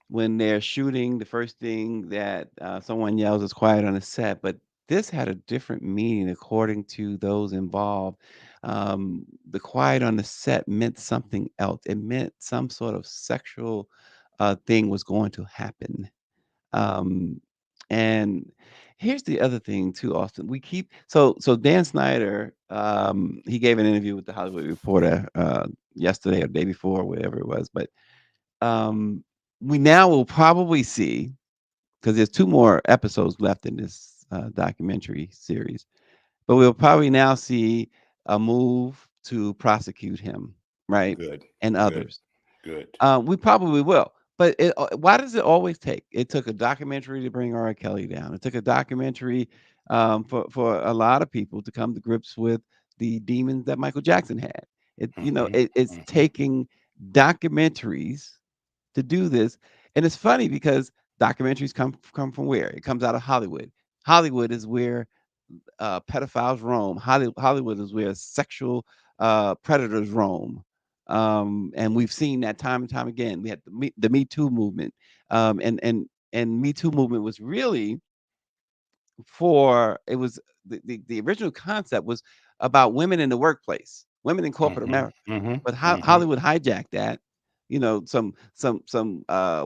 when they're shooting, the first thing that someone yells is quiet on the set. But this had a different meaning according to those involved. The quiet on the set meant something else. It meant some sort of sexual thing was going to happen. Um, and here's the other thing too, Austin. We keep so Dan Snyder, he gave an interview with the Hollywood Reporter yesterday or the day before, whatever it was. But um, we now will probably see because there's two more episodes left in this documentary series, but we'll probably now see a move to prosecute him, right, Good, and good, others. good. We probably will. But why does it always take? It took a documentary to bring R. Kelly down. It took a documentary for a lot of people to come to grips with the demons that Michael Jackson had. Hmm. It's Hmm. taking documentaries to do this, and it's funny because documentaries come from where? It comes out of Hollywood. Hollywood is where pedophiles roam. Hollywood is where sexual predators roam. And we've seen that time and time again. We had the Me Too movement, and Me Too movement was really for it was the original concept was about women in the workplace, women in corporate Hmm. America. Hmm. But Hmm. Hollywood hijacked that. Some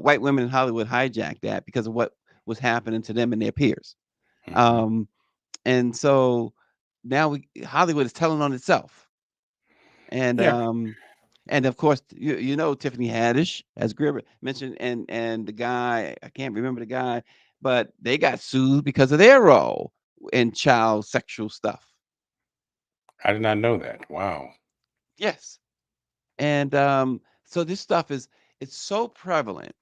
white women in Hollywood hijacked that because of what was happening to them and their peers. Hmm. Um, and so now Hollywood is telling on itself. And Yeah, and of course Tiffany Haddish, as Griver mentioned, and the guy, I can't remember the guy, but they got sued because of their role in child sexual stuff. I did not know that. Wow. Yes. And so this stuff it's so prevalent.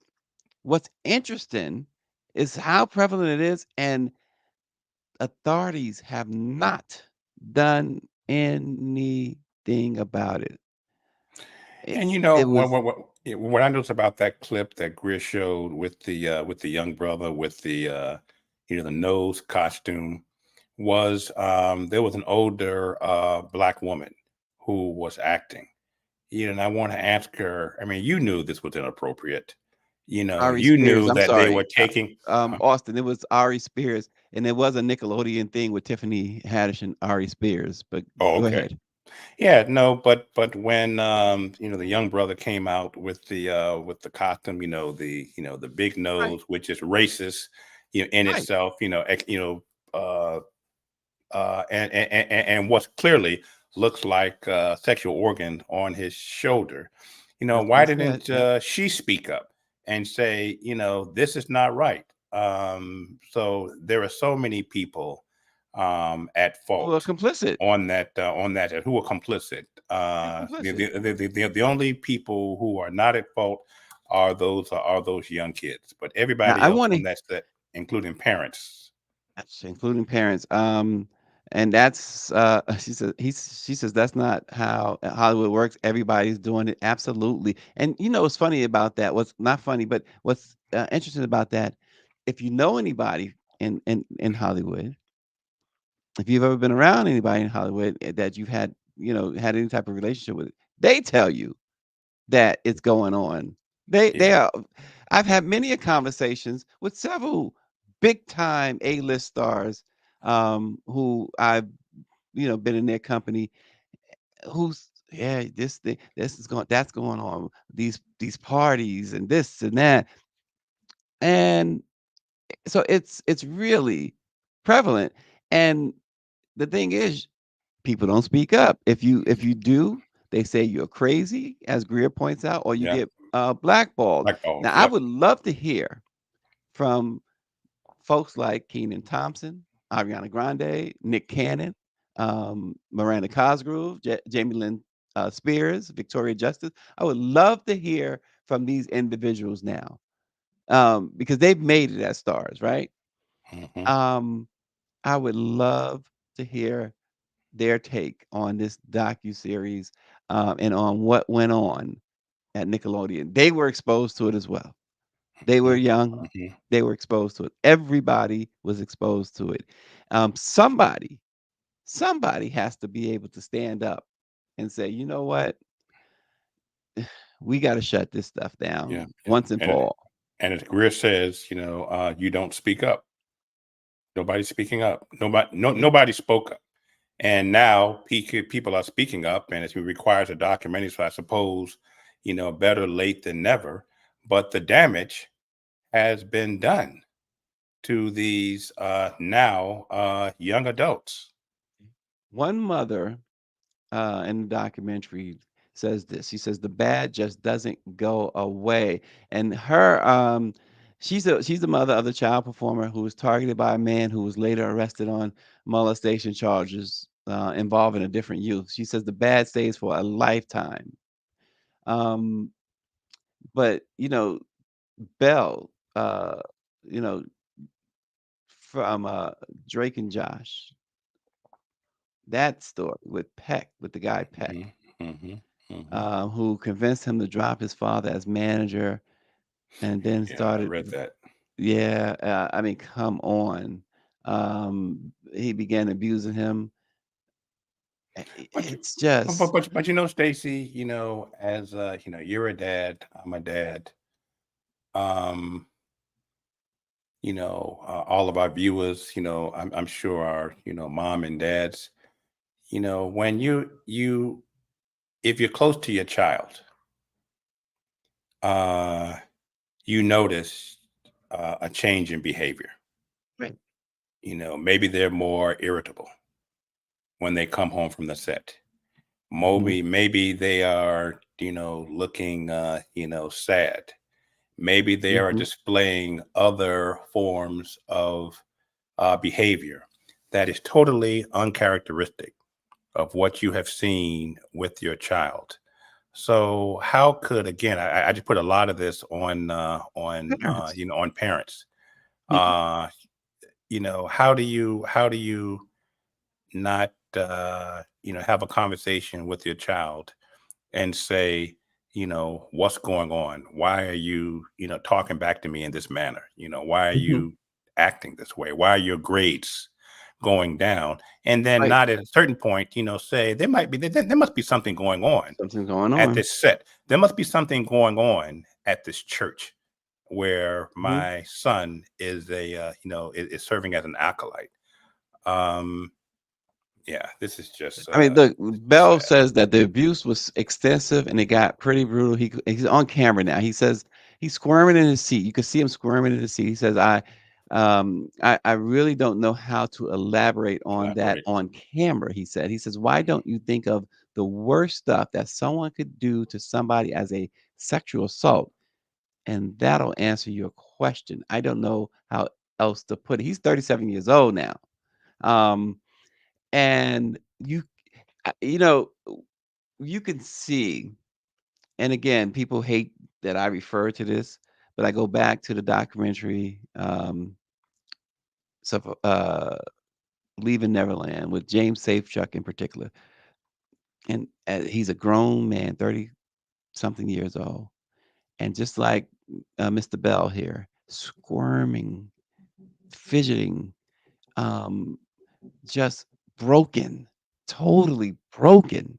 What's interesting is how prevalent it is, and authorities have not done anything about it. It, And it was what I noticed about that clip that Greer showed with the young brother with the nose costume was there was an older black woman who was acting. And I want to ask her. I mean, you knew this was inappropriate. Ari You Spears. knew I'm that they were sorry, taking. Austin. It was Ari Spears, and there was a Nickelodeon thing with Tiffany Haddish and Ari Spears. But Oh, go okay. ahead. Yeah, no, but when the young brother came out with the costume, the big Right, nose, which is racist, in right. itself, uh, and what clearly looks like a sexual organ on his shoulder. That's what Why he said. didn't Yep. she speak up and say, this is not right? So there are so many people at Who are fault complicit? on that who are complicit. They're complicit. The only people who are not at fault are those young kids, but Now everybody I else want to, on that set, including parents. including parents. and that's she says that's not how Hollywood works. Everybody's doing it. Absolutely. And what's funny about that, what's not funny, but what's interesting about that, if you know anybody in Hollywood, if you've ever been around anybody in Hollywood that you've had, had any type of relationship with, they tell you that it's going on. They Yeah. are. I've had many a conversations with several big time A-list stars, who I've been in their company, who's, yeah, this is going, that's going on, these parties and this and that, and so it's really prevalent. And the thing is, people don't speak up. If you do, they say you're crazy, as Greer points out, or you Yeah. get blackballed. Blackballs. Now, I Yep. would love to hear from folks like Keenan Thompson, Ariana Grande, Nick Cannon, Miranda Cosgrove, Jamie Lynn Spears, Victoria Justice. I would love to hear from these individuals now, because they've made it as stars, right? Hmm. Um, I would love to hear their take on this docu-series, and on what went on at Nickelodeon. They were exposed to it as well. They were young. Hmm. They were exposed to it. Everybody was exposed to it. Somebody has to be able to stand up and say, you know what? We got to shut this stuff Yeah. down Yeah. once and for all. And as Greer says, you don't speak up. Nobody's speaking up. Nobody spoke up. And now people are speaking up, and it requires a documentary. So I suppose, better late than never. But the damage has been done to these now young adults. One mother, in the documentary, says this. She says the bad just doesn't go away, and she's the mother of the child performer who was targeted by a man who was later arrested on molestation charges, involving a different youth. She says the bad stays for a lifetime. Um, but Belle, you know, from Drake and Josh, that story with Peck, with the guy Peck, Hmm. Hmm. Hmm. who convinced him to drop his father as manager, and then Yeah, I started, read that. yeah, I mean, come on. He began abusing him. But you, It's just, but Stacy, as you're a dad, I'm a dad. Um, all of our viewers, I'm sure are, mom and dads. When you if you're close to your child, uh, you notice a change in behavior. right. Maybe they're more irritable when they come home from the set. Mhm, Maybe they are, looking, sad. Maybe they are mhm, displaying other forms of behavior that is totally uncharacteristic of what you have seen with your child. So how could, again, I just put a lot of this parents. on parents. Yeah, Uh, how do you not have a conversation with your child and say, what's going on? Why are you, talking back to me in this manner? Why are mhm, you acting this way? Why are your grades going down? And then right. not at a certain point, say there must be something going on Something's going at on. this set. There must be something going on at this church where Mhm. my son is is serving as an acolyte. Um, yeah, this is just I mean, look, Bell sad. says that the abuse was extensive and it got pretty brutal. He's on camera now. He says he's squirming in his seat. You can see him squirming in his seat. He says, I really don't know how to elaborate on that Elaborate. on camera." He says, "Why don't you think of the worst stuff that someone could do to somebody as a sexual assault, and that'll answer your question. I don't know how else to put it." He's 37 years old now. Um, and you know, you can see, and again, people hate that I refer to this, but I go back to the documentary, Leaving Neverland with James Safechuck in particular, and he's a grown man, 30-something years old, and just like Mr. Bell here, squirming, fidgeting, just broken, totally broken,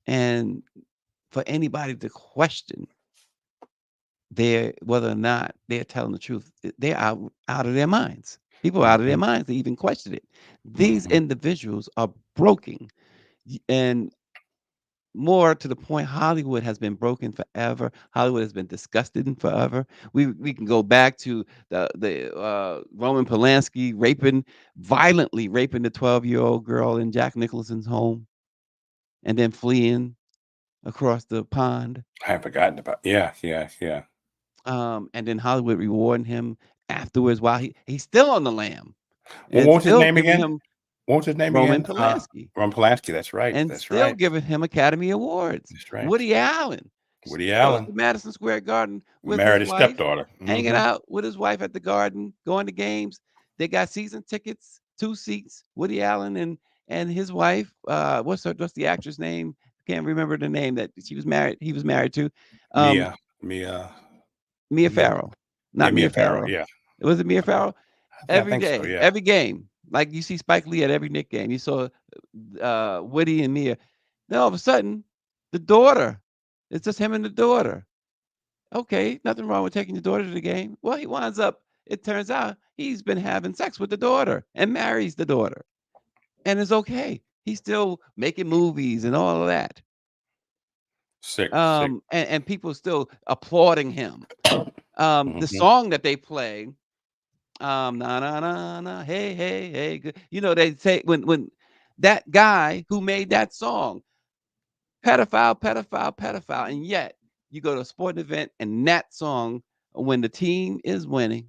and for anybody to question whether or not they're telling the truth, they're out of their minds. People are out of their minds to even question it. These individuals are broken, and more to the point, Hollywood has been broken forever. Hollywood has been disgusted forever. We can go back to the Roman Polanski violently raping the 12-year-old girl in Jack Nicholson's home, and then fleeing across the pond. I have forgotten about. Yeah. And then Hollywood rewarding him afterwards while he's still on the lam, Well, and what was his still name giving again? him What was his name Roman again? Polanski, Ron Polanski. That's right. and That's still right. giving him Academy Awards. That's right. Woody Allen, Woody still at Allen the Madison Square Garden with married his his wife, stepdaughter. hanging out with his wife at the Garden, going to games. They got season tickets, 2 seats. Woody Allen and his wife. What's the actress name? Can't remember the name that he was married to. Mia. Mia Farrow, not Mia Mia Farrow. Farrow. Yeah. Was it Mia Farrow? I Every think so. day, Yeah. every game. Like you see Spike Lee at every Knick game. You saw Woody and Mia. Then all of a sudden, the daughter. It's just him and the daughter. Okay, nothing wrong with taking your daughter to the game. Well, he winds up, it turns out he's been having sex with the daughter and marries the daughter. And it's okay. He's still making movies and all of that. Sick. And people still applauding him. The song that they play, na na na na, hey hey hey, good. You know, they say when that guy who made that song, pedophile, pedophile, pedophile, and yet you go to a sporting event and that song, when the team is winning,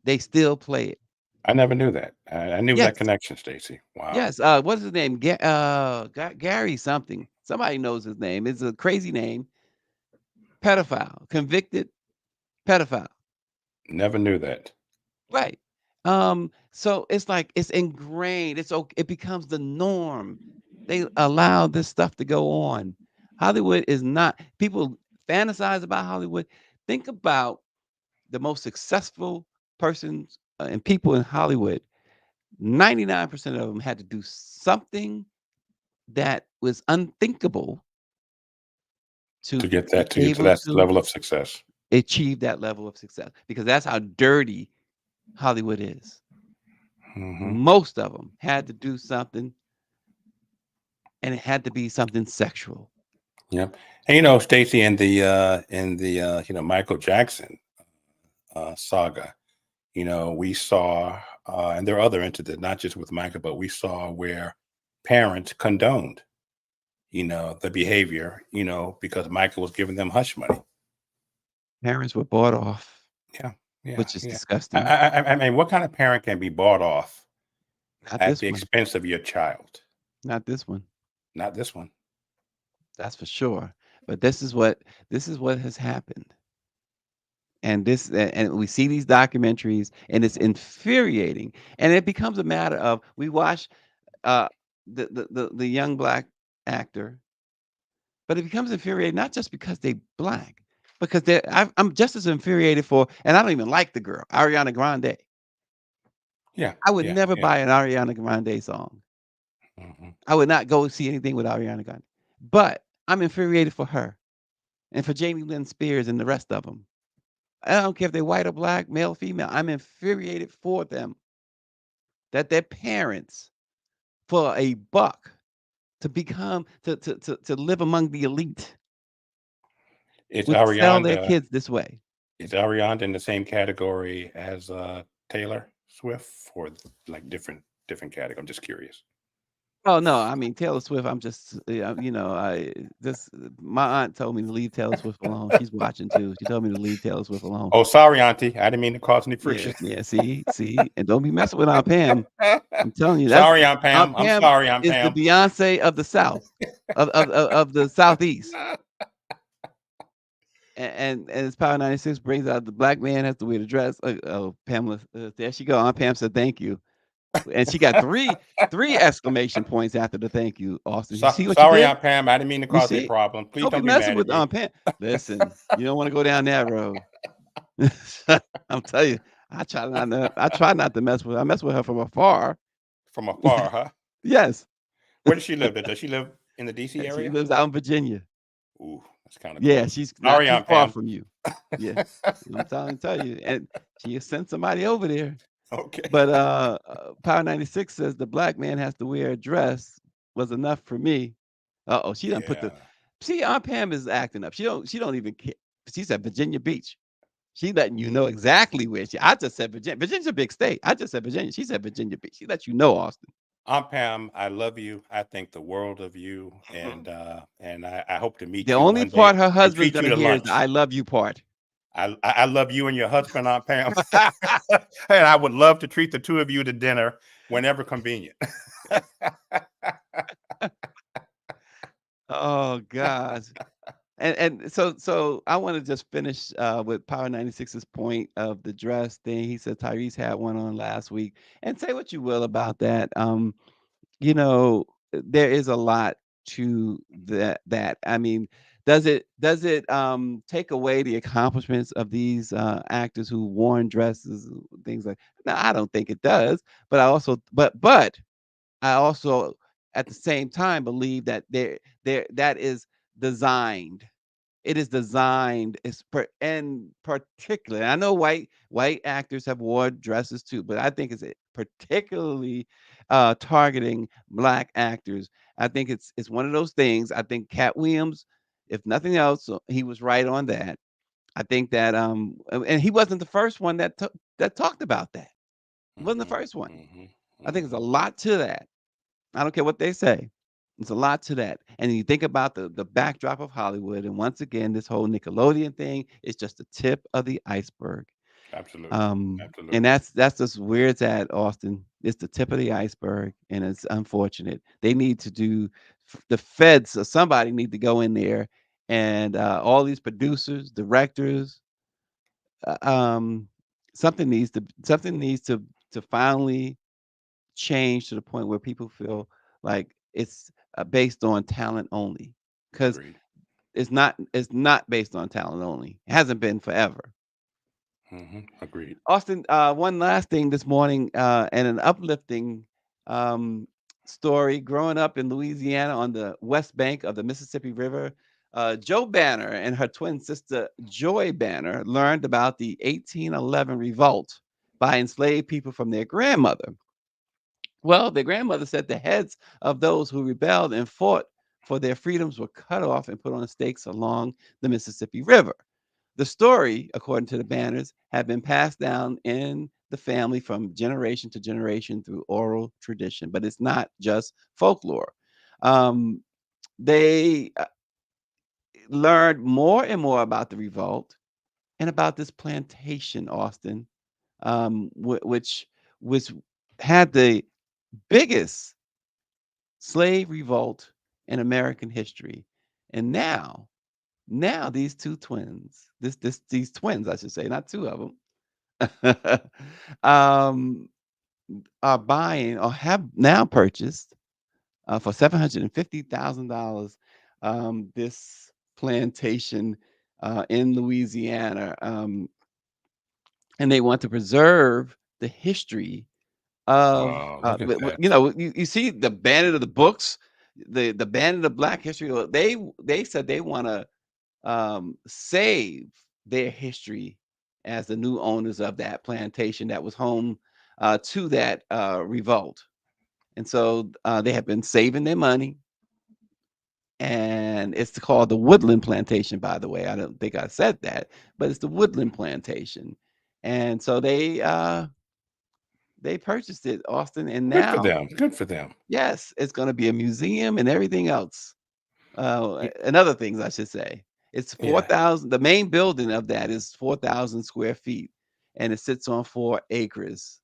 they still play it. I never knew that. I knew Yes. that connection, Stacy. Wow. Yes. What's his name? Gary something. Somebody knows his name. It's a crazy name. Pedophile, convicted pedophile. Never knew that. Right. So it's like it's ingrained. It becomes the norm. They allow this stuff to go on. Hollywood is not, people fantasize about Hollywood. Think about the most successful persons and people in Hollywood. 99% of them had to do something that was unthinkable to get be to able that to level of success. achieve that level of success, because that's how dirty Hollywood is. Most of them had to do something, and it had to be something sexual. Yep. And you know, Stacy, in the Michael Jackson saga, you know, we saw and there are other incidents, not just with Michael, but we saw where parents condoned, you know, the behavior, you know, because Michael was giving them hush money. Parents were bought off. Yeah. Which is disgusting. I mean, what kind of parent can be bought off at the one. expense of your child? Not this one. Not this one. That's for sure. But this is what has happened. And we see these documentaries, and it's infuriating. And it becomes a matter of, we watch the young black actor, but it becomes infuriating not just because they black, because I'm just as infuriated for, and I don't even like the girl, Ariana Grande. Yeah. I would never buy an Ariana Grande song. I would not go see anything with Ariana Grande. But I'm infuriated for her and for Jamie Lynn Spears and the rest of them. I don't care if they're white or black, male, female. I'm infuriated for them that their parents, for a buck, to become to live among the elite, It's would sell their kids this way. Is Ariana in the same category as Taylor Swift, or like different category? I'm just curious. Oh no, I mean Taylor Swift. I'm just, my aunt told me to leave Taylor Swift alone. She's watching too. She told me to leave Taylor Swift alone. Oh, sorry, Auntie. I didn't mean to cause any friction. Yeah. See, and don't be messing with Aunt Pam. I'm telling you. Sorry, Aunt Pam. I'm sorry, Aunt Pam. Is the Beyonce of the South, of the Southeast. And it's Power 96 brings out the black man has to wear the dress. Oh, Pamela, there she go. Aunt Pam said thank you. And she got three exclamation points after the thank you, Austin. You see what you Sorry, did? Aunt Pam. I didn't mean to You cause you a see? problem. Please Don't be don't be messing mad at with me. Pam. Listen, you don't want to go down that road. I'm telling you, I try not to mess with her. I mess with her from afar. From afar, huh? Yes. Where does she live? Does she live in the DC She area? lives out in Virginia. Ooh, that's kind of Yeah, close. she's not Sorry, too Aunt far Pam. from you. Yeah. I'm tell you. And she sent somebody over there. Okay. But Power 96 says the black man has to wear a dress was enough for me. Uh-oh, she done put the Yeah. see, Aunt Pam is acting up. She don't even care. She said Virginia Beach. She letting you know exactly where I just said Virginia. Virginia's a big state. I just said Virginia. She said Virginia Beach. She let you know, Austin. Aunt Pam, I love you. I think the world of you, and I hope to meet The you only one day part her and husband's treat you gonna to hear is the lunch. I love you part. I love you and your husband, Aunt Pam, and I would love to treat the two of you to dinner whenever convenient. Oh God. And so I want to just finish with Power 96's point of the dress thing. He said Tyrese had one on last week. And say what you will about that. You know, there is a lot to that. I mean, does it take away the accomplishments of these actors who worn dresses and things like no, I don't think it does. But I also at the same time believe that there that is designed. It is designed in particular. I know white actors have worn dresses too, but I think it's particularly targeting black actors. I think it's one of those things. I think Cat Williams, if nothing else, he was right on that. I think that and he wasn't the first one that talked about that. He wasn't the Mhm, first one. mhm, I think there's a mhm. lot to that. I don't care what they say. There's a lot to that. And you think about the backdrop of Hollywood, and once again, this whole Nickelodeon thing is just the tip of the iceberg. Absolutely, And absolutely. that's just where it's at, Austin. It's the tip of the iceberg, and it's unfortunate. They need to do the feds or somebody need to go in there and all these producers, directors, uh, um, something needs to finally change to the point where people feel like it's based on talent only because Agreed. it's not based on talent only. It hasn't been forever. Agreed. Austin, one last thing this morning, and an uplifting um, story. Growing up in Louisiana on the west bank of the Mississippi River, Joe Banner and her twin sister Joy Banner learned about the 1811 revolt by enslaved people from their grandmother. Well, their grandmother said the heads of those who rebelled and fought for their freedoms were cut off and put on stakes along the Mississippi River. The story, according to the Banners, had been passed down in the family from generation to generation through oral tradition, but it's not just folklore. Um, they learned more and more about the revolt and about this plantation, Austin, which had the biggest slave revolt in American history. And now these two twins, these twins, I should say, not two of them, um, are buying or have now purchased for $750,000 this plantation in Louisiana, and they want to preserve the history of Wow, look at that. you see the bandit of the books, the bandit of Black history. They said they want to save their history as the new owners of that plantation that was home to that revolt. And so they have been saving their money, and it's called the Woodland Plantation. By the way, I don't think I said that, but it's the Woodland Plantation. And so they purchased it, Austin, and Good for now them. Good for them. yes, it's going to be a museum and everything else. Y- And other things, I should say. It's Yeah. 4,000. The main building of that is 4,000 square feet, and it sits on 4 acres.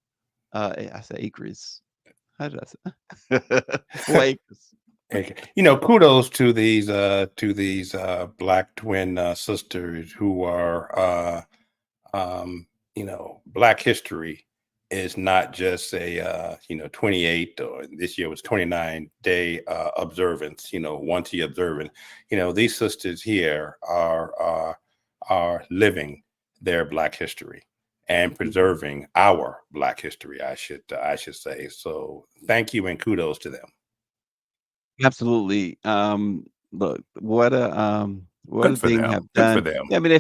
I say acres. How did I say? 4 acres. Okay. Kudos to these black twin sisters who are Black history is not just a 28, or this year was 29-day observance, once-a observance. These sisters here are living their Black history and preserving our Black history, I should say. So thank you and kudos to them. Absolutely. Look, what Good a for thing to them. have Good for done. them. Yeah, I mean,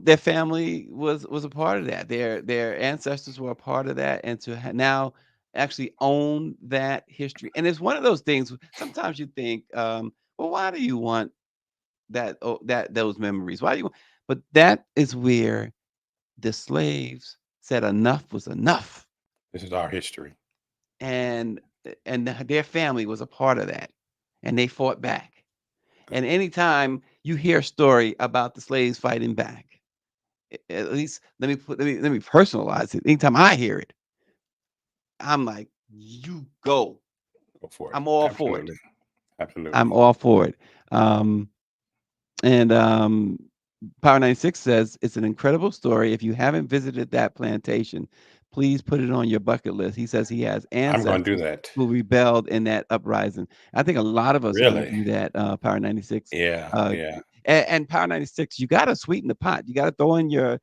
their family was a part of that. Their ancestors were a part of that, and to now actually own that history. And it's one of those things. Sometimes you think, well, why do you want those memories? Why do you? But that is where the slaves said enough was enough, This is our history. and their family was a part of that, and they fought back. And anytime you hear a story about the slaves fighting back, at least let me personalize it. Anytime I hear it, I'm like, you go. Go for it. I'm all for it. Absolutely. Absolutely. I'm all for it. And Power 96 says it's an incredible story. If you haven't visited that plantation, please put it on your bucket list. He says he has I'm going to do ancestors that. who rebelled in that uprising. I think a lot of us are going to Really? do that, Power 96. Yeah. Uh, Yeah. and Power 96, you got to sweeten the pot. You got to throw in you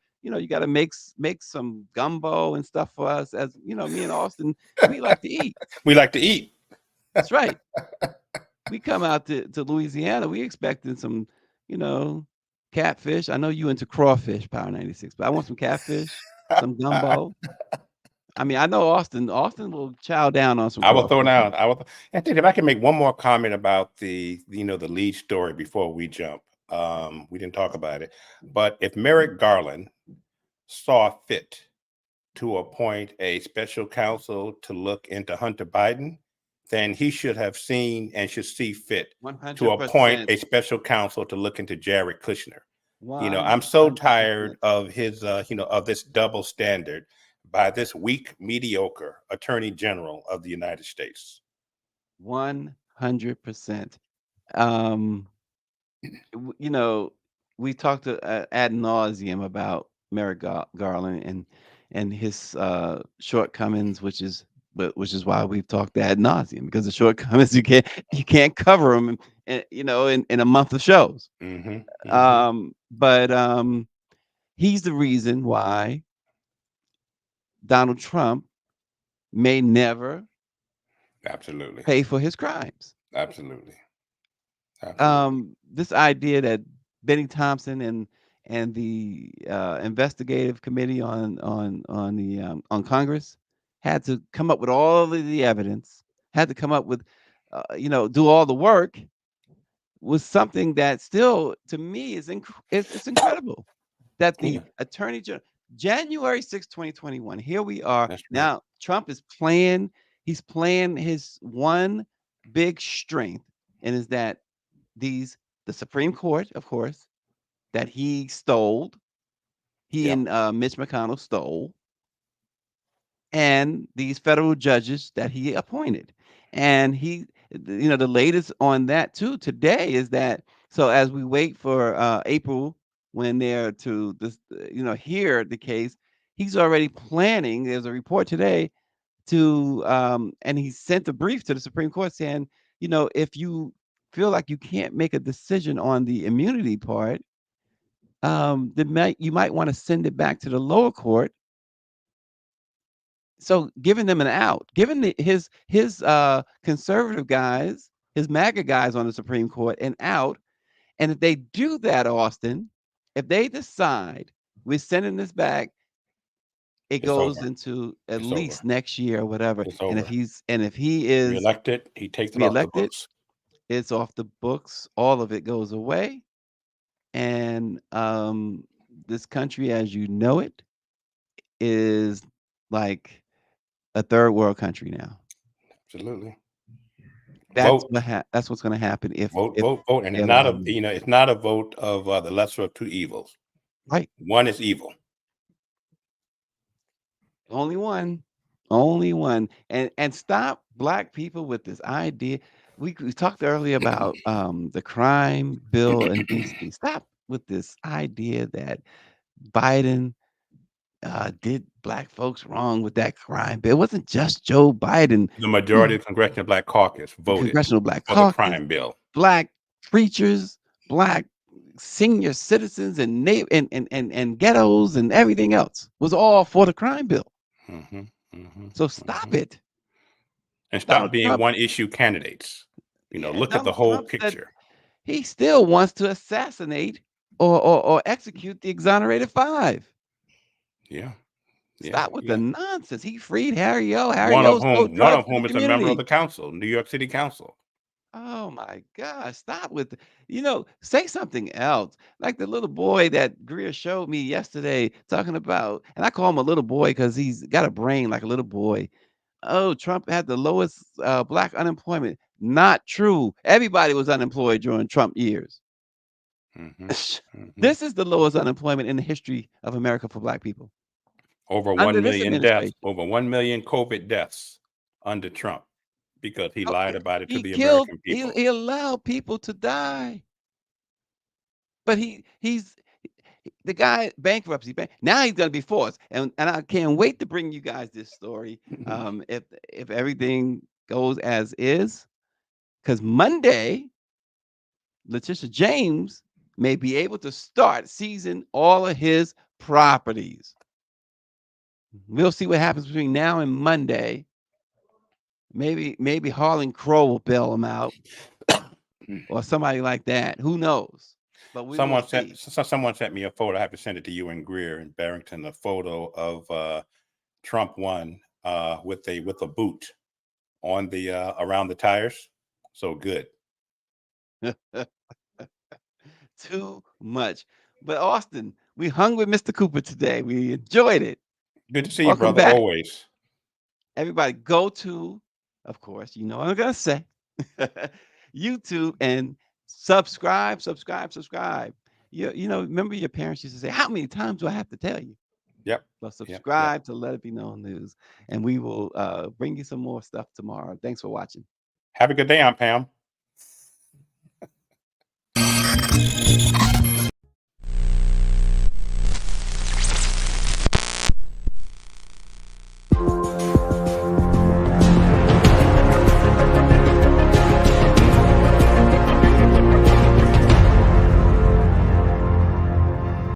got to make some gumbo and stuff for us. As me and Austin, we like to eat. We like to eat. That's right. We come out to Louisiana, we expecting some, catfish. I know you into crawfish, Power 96, but I want some catfish, some gumbo. I mean, I know Austin will chow down on some I will throw crawfish. down. And if I can make one more comment about the lead story before we jump. We didn't talk about it, but if Merrick Garland saw fit to appoint a special counsel to look into Hunter Biden, then he should have seen and should see fit to appoint 100%. a special counsel to look into Jared Kushner. I'm so tired of his, of this double standard by this weak, mediocre Attorney General of the United States. 100%. We talked ad nauseum about Merrick Garland and his shortcomings, which is why we've talked ad nauseum, because the shortcomings you can't cover them, in a month of shows. But he's the reason why Donald Trump may never Absolutely. pay for his crimes. Absolutely. This idea that Benny Thompson and the investigative committee on Congress had to come up with all of the evidence, had to come up with, do all the work, was something that still, to me, it's incredible that the Attorney General, January 6, 2021, here we are. That's right. Now, Trump is playing, he's playing his one big strength, and is that the Supreme Court, of course, that he stole, and Mitch McConnell stole, and these federal judges that he appointed. And the latest on that too today is that, so as we wait for April, when they're to this, hear the case, he's already planning. There's a report today to and he sent a brief to the Supreme Court saying, if you feel like you can't make a decision on the immunity part, you might want to send it back to the lower court. So giving them an out, giving his conservative guys, his MAGA guys on the Supreme Court an out. And if they do that, Austin, if they decide we're sending this back, it goes over. into at It's least over. next year or whatever. It's And over. if he is reelected, he takes it off the reelected, books. it's off the books. All of it goes away. And this country, as you know it, is like a third world country now. Absolutely. That's Vote. That's what's going to happen if Vote, and they it's not allow a him. it's not a vote of the lesser of two evils. Right. One is evil. Only one, and stop Black people with this idea. We talked earlier about the crime bill and DC. Stop with this idea that Biden did black folks wrong with that crime bill. It wasn't just Joe Biden. The majority of the Congressional Black Caucus The voted Congressional Black for the Caucus, crime bill. black preachers, black senior citizens, and and ghettos and everything else was all for the crime bill. So stop it. And stop being Trump, one-issue candidates. Look at the Donald whole Trump said picture. he still wants to assassinate or execute the exonerated five. Yeah. Stop with the nonsense. He freed Harry O. Harry One O of whom is a member of the council, New York City Council. Oh my gosh, stop with say something else. Like the little boy that Greer showed me yesterday talking about, and I call him a little boy because he's got a brain like a little boy. Oh, Trump had the lowest black unemployment. Not true. Everybody was unemployed during Trump years. This is the lowest unemployment in the history of America for black people. Over 1 million deaths, over 1 million COVID deaths under Trump because he lied about it to the American people. He allowed people to die. But he's the guy bankruptcy. Now he's going to be forced. And I can't wait to bring you guys this story. If everything goes as is, because Monday, Letitia James may be able to start seizing all of his properties. We'll see what happens between now and Monday. Maybe Harlan Crow will bail him out, or somebody like that. Who knows? But someone sent me a photo. I have to send it to you and Greer and Barrington. A photo of Trump won with a boot on the around the tires. So good. Too much. But Austin, we hung with Mr. Cooper today. We enjoyed it. Good to see you, brother. Back. Always. Everybody go to, of course, what I'm gonna say, YouTube and subscribe. Remember your parents used to say, how many times do I have to tell you? Yep. So subscribe to Let It Be Known News, and we will bring you some more stuff tomorrow. Thanks for watching. Have a good day. I'm Pam.